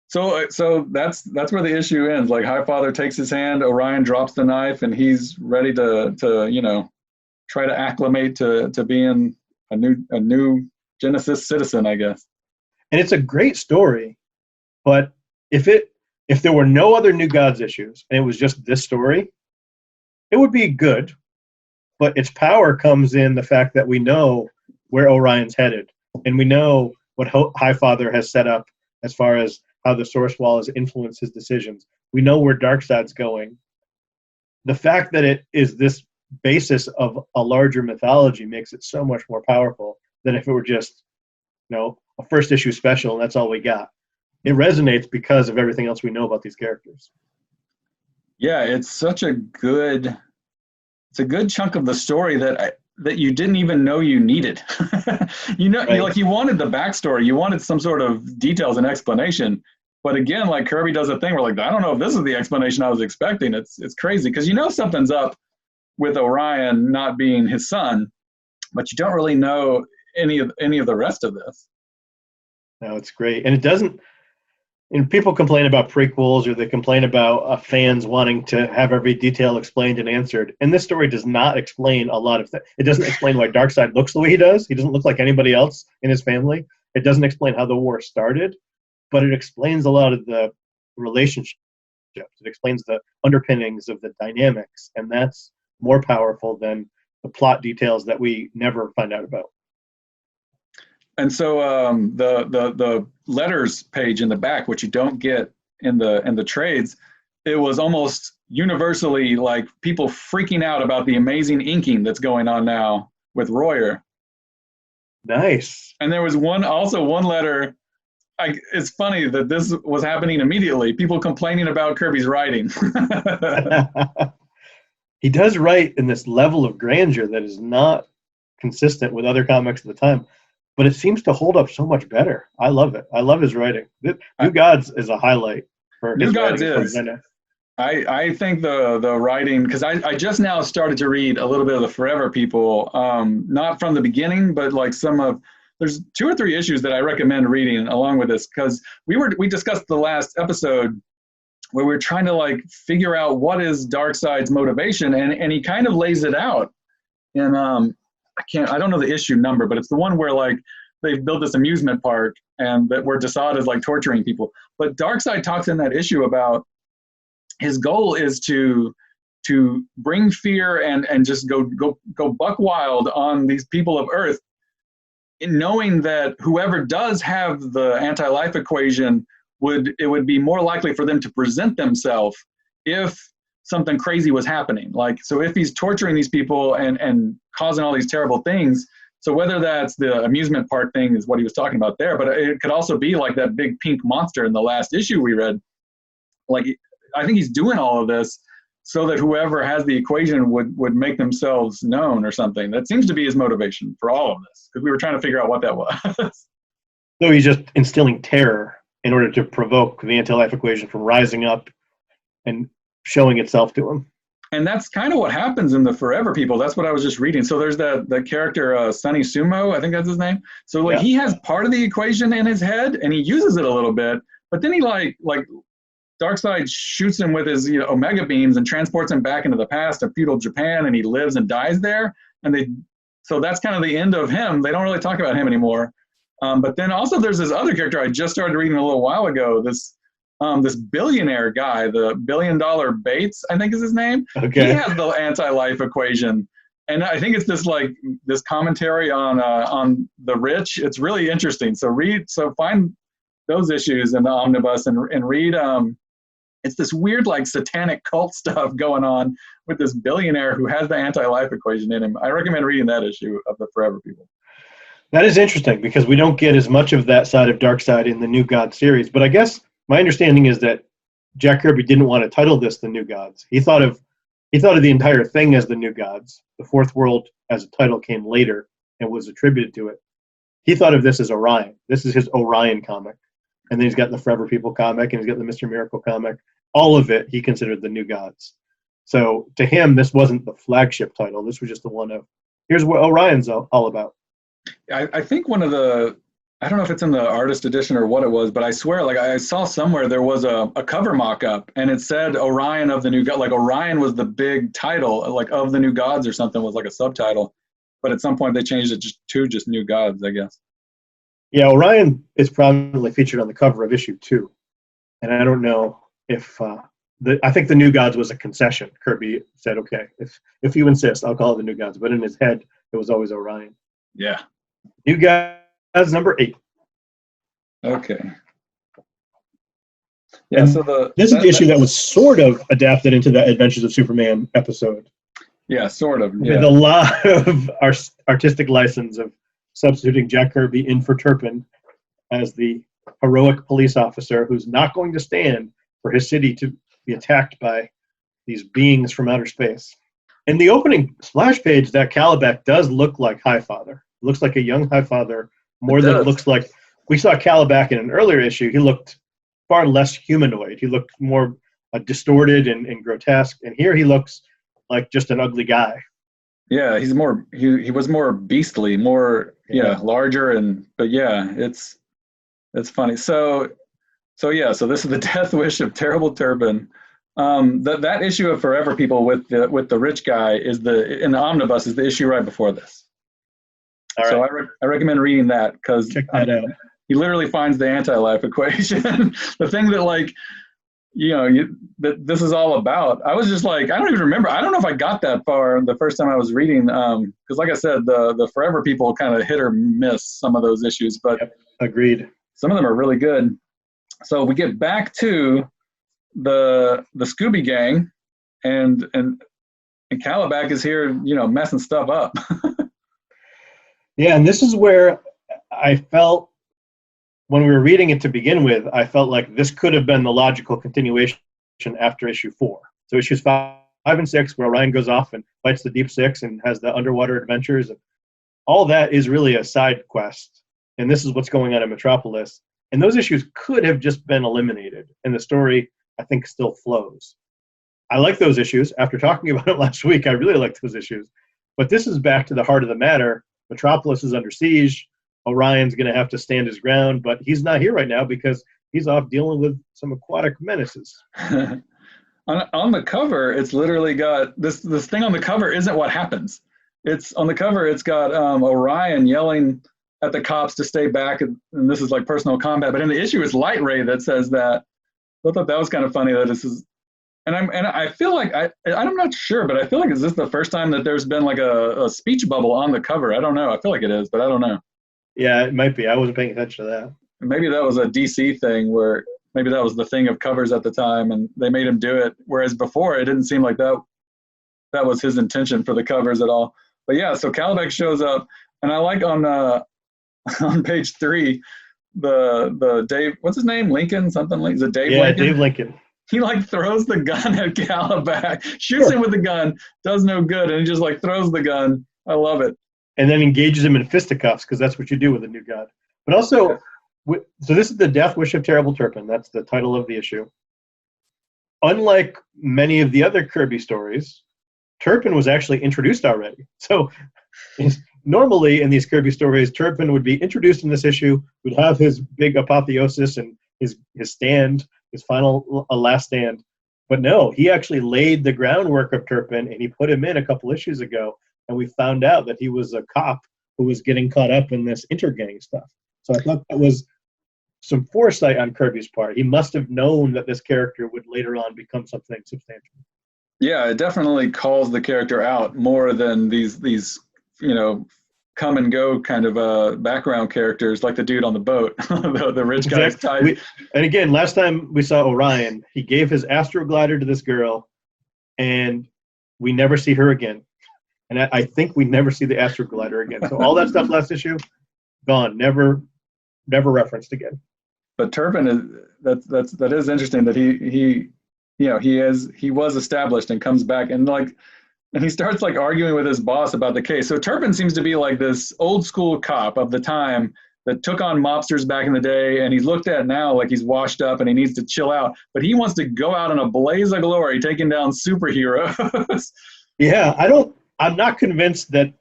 So that's where the issue ends. Like Highfather takes his hand, Orion drops the knife, and he's ready to try to acclimate to being a new Genesis citizen, I guess. And it's a great story, but if there were no other New Gods issues and it was just this story, it would be good. But its power comes in the fact that we know where Orion's headed, and we know what Highfather has set up as far as how the Source Wall has influenced his decisions. We know where Darkside's going. The fact that it is this basis of a larger mythology makes it so much more powerful than if it were just, a first issue special and that's all we got. It resonates because of everything else we know about these characters. Yeah, it's a good chunk of the story that you didn't even know you needed. Right. You wanted the backstory, you wanted some sort of details and explanation. But again, like Kirby does a thing where like, I don't know if this is the explanation I was expecting. It's crazy because something's up with Orion not being his son, but you don't really know any of the rest of this. No, it's great. And it doesn't, and people complain about prequels or they complain about fans wanting to have every detail explained and answered. And this story does not explain a lot of things. It doesn't explain why Darkseid looks the way he does. He doesn't look like anybody else in his family. It doesn't explain how the war started, but it explains a lot of the relationship It explains the underpinnings of the dynamics, and that's more powerful than the plot details that we never find out about. And so the letters page in the back, which you don't get in the trades, it was almost universally like people freaking out about the amazing inking that's going on now with Royer. Nice. And there was one letter. It's funny that this was happening immediately. People complaining about Kirby's writing. He does write in this level of grandeur that is not consistent with other comics at the time, but it seems to hold up so much better. I love it. I love his writing. New Gods is a highlight for New his Gods writing. is. I think the writing, because I just now started to read a little bit of the Forever People, not from the beginning, but like there's 2 or 3 issues that I recommend reading along with this, because we discussed the last episode where we're trying to like figure out what is Darkside's motivation, and he kind of lays it out. And I don't know the issue number, but it's the one where like they've built this amusement park and that where Darksied is like torturing people. But Darksied talks in that issue about his goal is to bring fear and just go buck wild on these people of Earth, knowing that whoever does have the anti-life equation it would be more likely for them to present themselves if something crazy was happening. Like, so if he's torturing these people and causing all these terrible things, so whether that's the amusement park thing is what he was talking about there, but it could also be like that big pink monster in the last issue we read. Like, I think he's doing all of this so that whoever has the equation would make themselves known or something. That seems to be his motivation for all of this, because we were trying to figure out what that was. So he's just instilling terror in order to provoke the anti-life equation from rising up and showing itself to him. And that's kind of what happens in the Forever People. That's what I was just reading. So there's that character, Sonny Sumo, I think that's his name. So like he has part of the equation in his head and he uses it a little bit, but then he like Darksied shoots him with his Omega beams and transports him back into the past of feudal Japan, and he lives and dies there. So that's kind of the end of him. They don't really talk about him anymore. But then also there's this other character I just started reading a little while ago, this billionaire guy, the $1 billion Bates, I think is his name. Okay. He has the anti-life equation. And I think it's this commentary on the rich. It's really interesting. So find those issues in the omnibus and read. It's this weird like satanic cult stuff going on with this billionaire who has the anti-life equation in him. I recommend reading that issue of the Forever People. That is interesting because we don't get as much of that side of Darksied in the New Gods series. But I guess my understanding is that Jack Kirby didn't want to title this the New Gods. He thought of the entire thing as the New Gods. The Fourth World as a title came later and was attributed to it. He thought of this as Orion. This is his Orion comic. And then he's got the Forever People comic and he's got the Mr. Miracle comic. All of it he considered the New Gods. So to him, this wasn't the flagship title. This was just the one of, here's what Orion's all about. I think one of the, I don't know if it's in the artist edition or what it was, but I swear, like I saw somewhere there was a cover mock-up and it said Orion of the New God, like Orion was the big title, like of the New Gods or something was like a subtitle. But at some point they changed it to just New Gods, I guess. Yeah, Orion is prominently featured on the cover of issue 2. And I don't know if, I think the New Gods was a concession. Kirby said, okay, if you insist, I'll call it the New Gods. But in his head, it was always Orion. Yeah. New Gods number 8. Okay. Yeah, and so this is the issue that was sort of adapted into the Adventures of Superman episode. Yeah, sort of. Yeah. With a lot of artistic license of substituting Jack Kirby in for Turpin as the heroic police officer who's not going to stand for his city to be attacked by these beings from outer space. In the opening splash page, that Calabac does look like Highfather. It looks like a young Highfather more than it looks like. We saw Calabac in an earlier issue. He looked far less humanoid. He looked more distorted and grotesque. And here he looks like just an ugly guy. Yeah, he's more. He was more beastly, more larger, but it's funny. So this is the Death Wish of Terrible Turpin. That issue of Forever People with the rich guy is in the omnibus is the issue right before this. All right. So I recommend reading that because check that out. He literally finds the anti-life equation, the thing that like that this is all about. I was just like, I don't even remember. I don't know if I got that far the first time I was reading, because like I said, the Forever people kind of hit or miss some of those issues, but Yep, agreed. some of them are really good. So we get back to the Scooby Gang, and Calabac is here, messing stuff up. Yeah, and this is where I felt, when we were reading it to begin with, I felt like this could have been the logical continuation after issue 4. So issues 5 and 6, where Orion goes off and fights the Deep Six and has the underwater adventures, all that is really a side quest. And this is what's going on in Metropolis. And those issues could have just been eliminated, and the story, I think, still flows. I like those issues. After talking about it last week, I really like those issues. But this is back to the heart of the matter. Metropolis is under siege. Orion's going to have to stand his ground, but he's not here right now because he's off dealing with some aquatic menaces. on the cover, it's literally got this thing on the cover isn't what happens. It's on the cover. It's got Orion yelling at the cops to stay back, and this is like personal combat. But in the issue, it's Light Ray that says that. I thought that was kind of funny that this is, and I feel like I'm not sure, but I feel like is this the first time that there's been like a speech bubble on the cover? I don't know. I feel like it is, but I don't know. Yeah, it might be. I wasn't paying attention to that. Maybe that was a DC thing where maybe that was the thing of covers at the time, and they made him do it. Whereas before, it didn't seem like that was his intention for the covers at all. But yeah, so Calabac shows up, and I like on page 3, the Dave, what's his name? Lincoln, something like, is it Dave Lincoln? Yeah, Dave Lincoln. He like throws the gun at Calabac, shoots him with the gun, does no good, and he just like throws the gun. I love it. And then engages him in fisticuffs, because that's what you do with a new god. But also, so this is the Death Wish of Terrible Turpin. That's the title of the issue. Unlike many of the other Kirby stories, Turpin was actually introduced already. So normally in these Kirby stories, Turpin would be introduced in this issue, would have his big apotheosis and his stand, his final last stand. But no, he actually laid the groundwork of Turpin, and he put him in a couple issues ago, and we found out that he was a cop who was getting caught up in this intergang stuff. So I thought that was some foresight on Kirby's part. He must have known that this character would later on become something substantial. Yeah, it definitely calls the character out more than these come and go kind of background characters like the dude on the boat, the rich guy's type. And again, last time we saw Orion, he gave his astroglider to this girl, and we never see her again. And I think we never see the astroglider again. So all that stuff last issue, gone, never referenced again. But Turpin is that is interesting that he was established and comes back and he starts like arguing with his boss about the case. So Turpin seems to be like this old school cop of the time that took on mobsters back in the day, and he's looked at now like he's washed up and he needs to chill out. But he wants to go out in a blaze of glory, taking down superheroes. Yeah, I'm not convinced that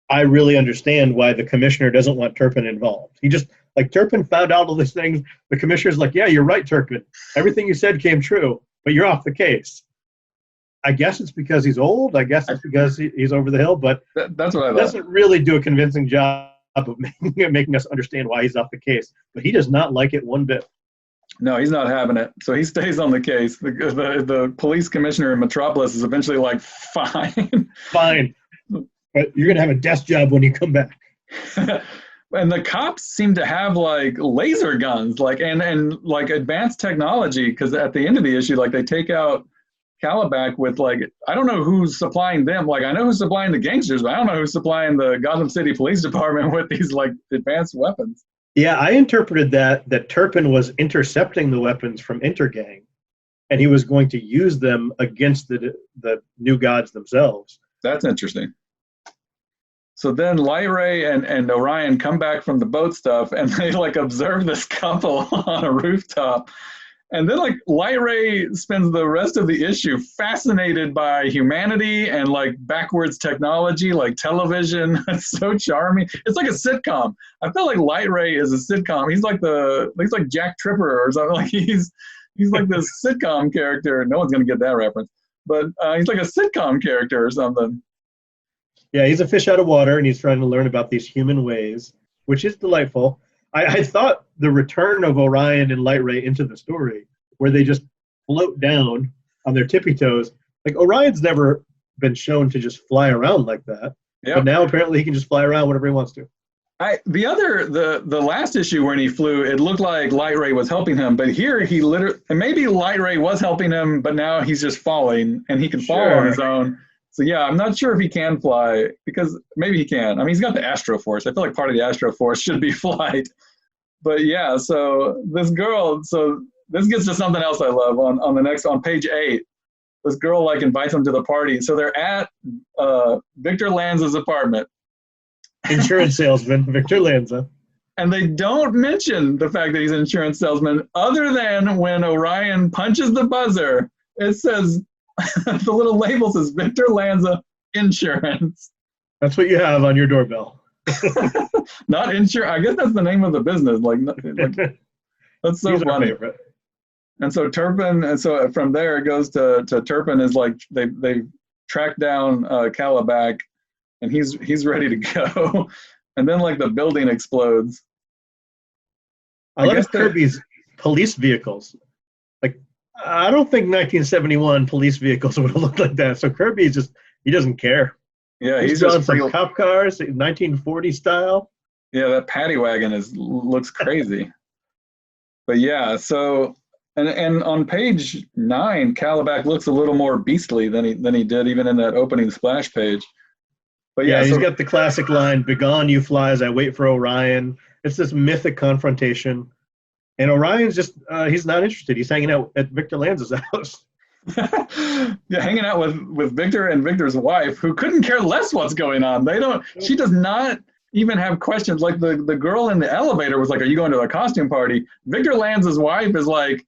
I really understand why the commissioner doesn't want Turpin involved. He just, like, Turpin found out all these things. The commissioner's like, yeah, you're right, Turpin. Everything you said came true, but you're off the case. I guess it's because he's old. I guess it's because he's over the hill, but that's what I thought. Doesn't really do a convincing job of making us understand why he's off the case. But he does not like it one bit. No, he's not having it. So he stays on the case. The police commissioner in Metropolis is eventually like, fine. Fine. But you're going to have a desk job when you come back. And the cops seem to have like laser guns, like and like advanced technology, because at the end of the issue, like they take out Calabac with like, I don't know who's supplying them. Like I know who's supplying the gangsters, but I don't know who's supplying the Gotham City Police Department with these like advanced weapons. Yeah, I interpreted that Turpin was intercepting the weapons from Intergang, and he was going to use them against the new gods themselves. That's interesting. So then Light Ray and Orion come back from the boat stuff, and they like observe this couple on a rooftop. And then like Light Ray spends the rest of the issue fascinated by humanity and like backwards technology, like television. It's so charming. It's like a sitcom. I feel like Light Ray is a sitcom. He's like Jack Tripper or something. Like he's like this sitcom character. No one's gonna get that reference, but he's like a sitcom character or something. Yeah, he's a fish out of water, and he's trying to learn about these human ways, which is delightful. I thought the return of Orion and Light Ray into the story, where they just float down on their tippy toes. Like Orion's never been shown to just fly around like that. Yep. But now apparently he can just fly around whenever he wants to. The last issue when he flew, it looked like Light Ray was helping him, but here he literally, and maybe Light Ray was helping him, but now he's just falling and he can fall on his own. So yeah, I'm not sure if he can fly, because maybe he can. I mean, he's got the Astro Force. I feel like part of the Astro Force should be flight. But yeah, so this girl, so this gets to something else I love on page 8. This girl like invites him to the party. So they're at Victor Lanza's apartment. Insurance salesman, Victor Lanza. And they don't mention the fact that he's an insurance salesman, other than when Orion punches the buzzer, it says, the little label says Victor Lanza Insurance. That's what you have on your doorbell. Not insurance. I guess that's the name of the business. Like that's so funny. And so Turpin, and so from there it goes to Turpin is like they track down Callahan, and he's ready to go. And then like the building explodes. I love Kirby's police vehicles. Like I don't think 1971 police vehicles would have looked like that. So Kirby he doesn't care. Yeah, he's just some cop cars, 1940 style. Yeah, that paddy wagon looks crazy. But yeah, so and on page 9, Callahan looks a little more beastly than he did even in that opening splash page. But yeah, he's got the classic line, "Begone, you flies, I wait for Orion." It's this mythic confrontation. And Orion's he's not interested. He's hanging out at Victor Lanza's house. Yeah, hanging out with Victor and Victor's wife, who couldn't care less what's going on. She does not even have questions. Like the girl in the elevator was like, "Are you going to a costume party?" Victor Lanza's wife is like,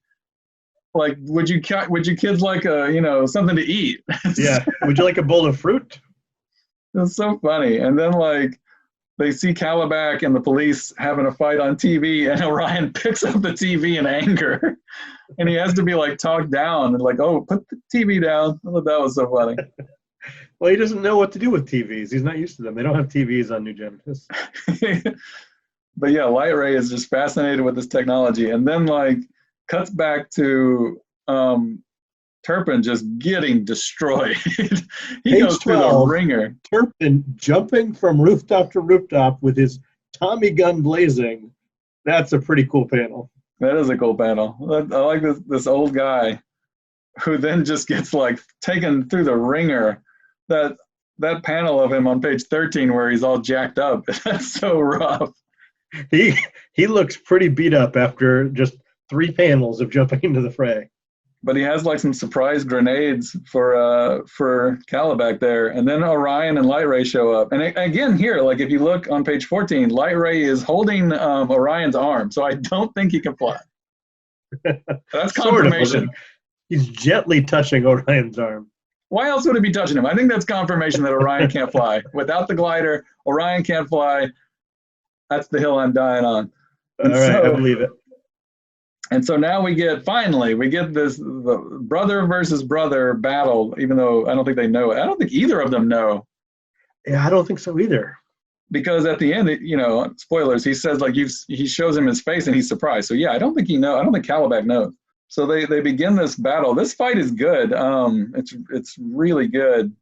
would you kids like something to eat? Yeah. Would you like a bowl of fruit? It's so funny. And then like they see Callahan and the police having a fight on TV, and Orion picks up the TV in anger, and he has to be like talked down and like, "Oh, put the TV down." I thought that was so funny. Well, he doesn't know what to do with TVs. He's not used to them. They don't have TVs on New Genesis. But yeah, Light Ray is just fascinated with this technology, and then like cuts back to Turpin just getting destroyed. He goes through the ringer. Turpin jumping from rooftop to rooftop with his Tommy gun blazing. That's a pretty cool panel. That is a cool panel. I like this old guy who then just gets like taken through the ringer. That panel of him on page 13 where he's all jacked up. That's so rough. He looks pretty beat up after just 3 panels of jumping into the fray. But he has like some surprise grenades for Callahan there, and then Orion and Light Ray show up. And again here, like if you look on page 14, Light Ray is holding Orion's arm, so I don't think he can fly. That's confirmation. Sort of. He's gently touching Orion's arm. Why else would it be touching him? I think that's confirmation that Orion can't fly. Without the glider, Orion can't fly. That's the hill I'm dying on. And all right, I believe it. And so now we get the brother versus brother battle, even though I don't think they know it. I don't think either of them know. Yeah, I don't think so either. Because at the end, spoilers, he says like he shows him his face and he's surprised. So yeah, I don't think he knows. I don't think Callahan knows. So they begin this battle. This fight is good. It's really good.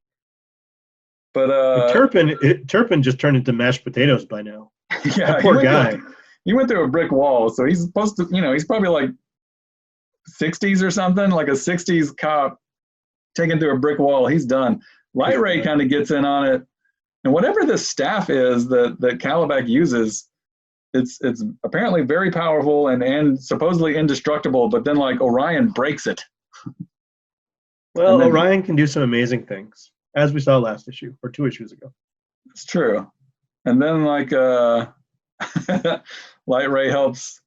But Turpin just turned into mashed potatoes by now. Yeah, that poor guy. He went through a brick wall, so he's supposed to, he's probably like 60s or something, like a 60s cop taken through a brick wall. He's done. Light Ray kind of gets in on it, and whatever this staff is that Callahan uses, it's apparently very powerful and supposedly indestructible. But then like Orion breaks it. Well, Orion can do some amazing things, as we saw last issue or 2 issues ago. It's true. And then like Light Ray helps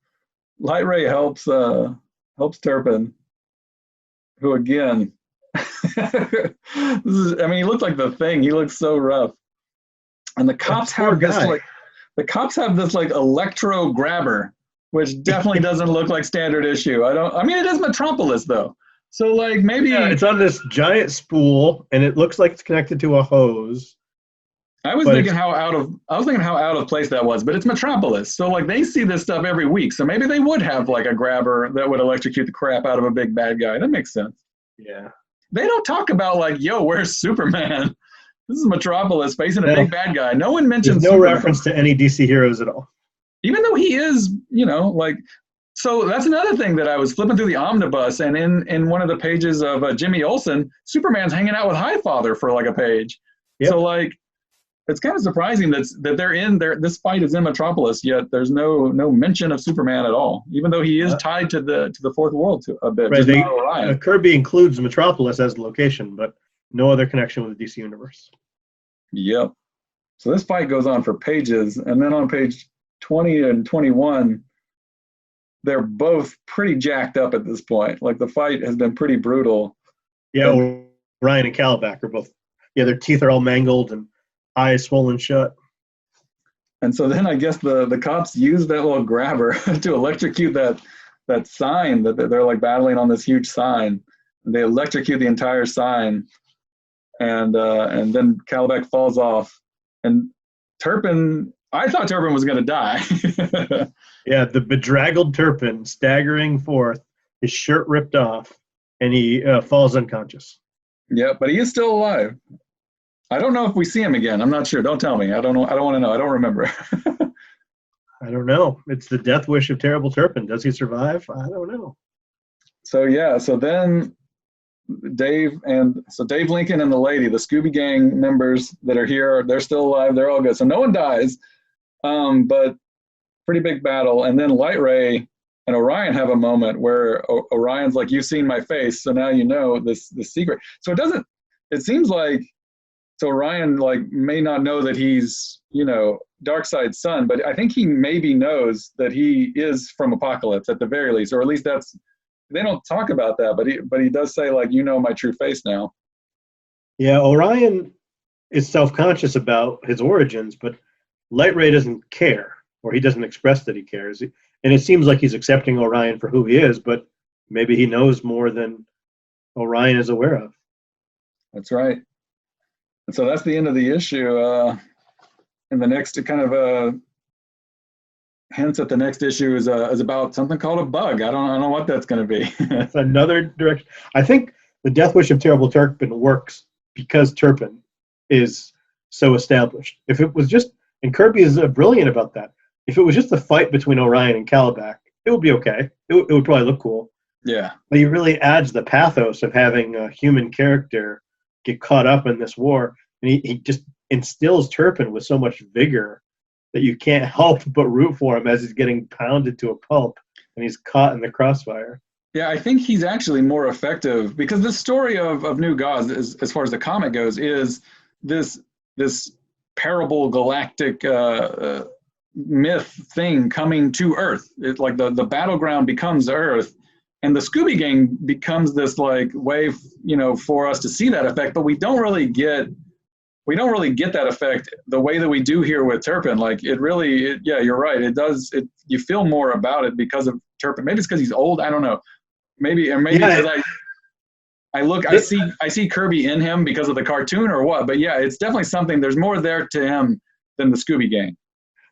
Turpin, who again he looks like the Thing. He looks so rough. And the cops have this electro grabber, which definitely doesn't look like standard issue. It is Metropolis though. So like maybe it's on this giant spool and it looks like it's connected to a hose. I was thinking how out of place that was, but it's Metropolis, so like they see this stuff every week, so maybe they would have like a grabber that would electrocute the crap out of a big bad guy. That makes sense. Yeah. They don't talk about like, yo, where's Superman? This is Metropolis facing a big bad guy. No one mentions There's no Superman. reference to any DC heroes at all. Even though he is, like, so that's another thing that I was flipping through the omnibus, and in one of the pages of Jimmy Olsen, Superman's hanging out with Highfather for like a page. Yep. So like, it's kind of surprising that they're in there. This fight is in Metropolis, yet there's no mention of Superman at all, even though he is tied to the Fourth World a bit. Right. Kirby includes Metropolis as the location, but no other connection with the DC universe. Yep. So this fight goes on for pages, and then on page 20 and 21, they're both pretty jacked up at this point. Like the fight has been pretty brutal. Yeah, Orion and Calabac are both. Yeah, their teeth are all mangled and eyes swollen shut. And so then I guess the cops use that little grabber to electrocute that sign that they're like battling on, this huge sign. And they electrocute the entire sign, and then Calabac falls off. And Turpin, I thought Turpin was going to die. Yeah, the bedraggled Turpin staggering forth, his shirt ripped off, and he falls unconscious. Yeah, but he is still alive. I don't know if we see him again. I'm not sure. Don't tell me. I don't know. I don't want to know. I don't remember. I don't know. It's the death wish of Terrible Turpin. Does he survive? I don't know. So yeah. So then Dave Lincoln and the lady, the Scooby Gang members that are here, they're still alive. They're all good. So no one dies. But pretty big battle. And then Light Ray and Orion have a moment where Orion's like, "You've seen my face, so now you know this secret." So it seems like, so Orion like may not know that he's, Darkseid's son, but I think he maybe knows that he is from Apokolips at the very least, or at least they don't talk about that, but he does say like, my true face now. Yeah, Orion is self-conscious about his origins, but Light Ray doesn't care, or he doesn't express that he cares. And it seems like he's accepting Orion for who he is, but maybe he knows more than Orion is aware of. That's right. And so that's the end of the issue. And the next kind of hints at the next issue is about something called a bug. I don't know what that's going to be. It's another direction. I think the Death Wish of Terrible Turpin works because Turpin is so established. If it was just, and Kirby is brilliant about that, if it was just a fight between Orion and Calabac, it would be okay. It would probably look cool. Yeah. But he really adds the pathos of having a human character get caught up in this war. And he just instills Turpin with so much vigor that you can't help but root for him as he's getting pounded to a pulp and he's caught in the crossfire. Yeah, I think he's actually more effective because the story of New Gods, as far as the comic goes, is this parable galactic myth thing coming to Earth. It's like the battleground becomes Earth, and the Scooby Gang becomes this like way, for us to see that effect, but we don't really get that effect the way that we do here with Turpin. Like yeah, you're right. You feel more about it because of Turpin. Maybe it's because he's old. I don't know. Maybe because I see Kirby in him because of the cartoon or what. But yeah, it's definitely something. There's more there to him than the Scooby Gang.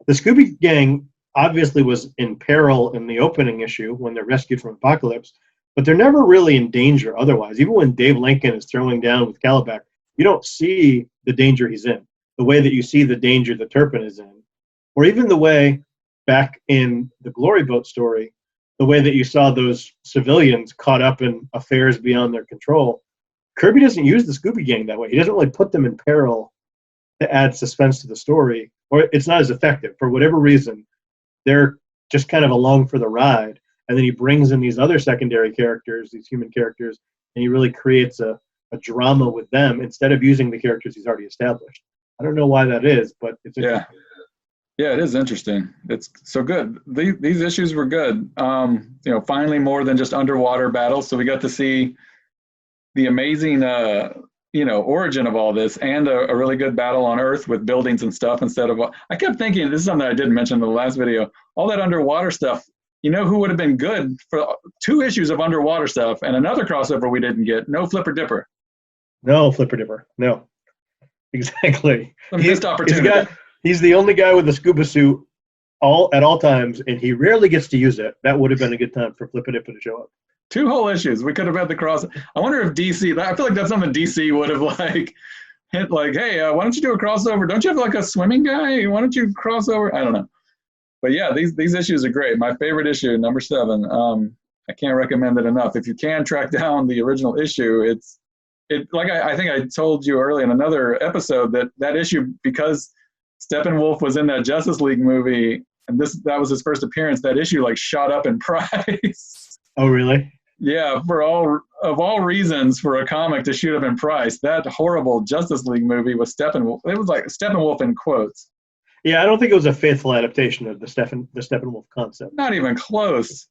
The Scooby Gang obviously was in peril in the opening issue when they're rescued from Apokolips, but they're never really in danger otherwise. Even when Dave Lincoln is throwing down with Calabac, you don't see the danger he's in, the way that you see the danger that Turpin is in. Or even the way, back in the Glory Boat story, the way that you saw those civilians caught up in affairs beyond their control. Kirby doesn't use the Scooby Gang that way. He doesn't really put them in peril to add suspense to the story, or it's not as effective. For whatever reason, they're just kind of along for the ride. And then he brings in these other secondary characters, these human characters, and he really creates a drama with them instead of using the characters he's already established. I don't know why that is, but it's interesting. Yeah, it is interesting. It's so good. These issues were good. Finally more than just underwater battles. So we got to see the amazing, origin of all this, and a really good battle on Earth with buildings and stuff instead of. I kept thinking, this is something I didn't mention in the last video. All that underwater stuff. Who would have been good for 2 issues of underwater stuff and another crossover we didn't get? No Flipper Dipper. No Flipper Dipper. No. Exactly. A missed opportunity. He's the only guy with a scuba suit at all times, and he rarely gets to use it. That would have been a good time for Flippin' to show up. 2 whole issues. We could have had the cross. I wonder if DC. I feel like that's something DC would have like hit. Like, hey, why don't you do a crossover? Don't you have like a swimming guy? Why don't you cross over? I don't know. But yeah, these issues are great. My favorite issue, number 7. I can't recommend it enough. If you can track down the original issue, it like I think I told you early in another episode that issue, because Steppenwolf was in that Justice League movie, and that was his first appearance. That issue like shot up in price. Oh, really? Yeah, for all reasons for a comic to shoot up in price. That horrible Justice League movie was Steppenwolf. It was like Steppenwolf in quotes. Yeah, I don't think it was a faithful adaptation of the Steppenwolf concept. Not even close.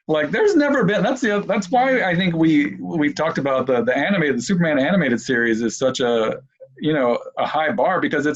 Like, there's never been. That's why I think we've talked about the Superman animated series is such a high bar, because it's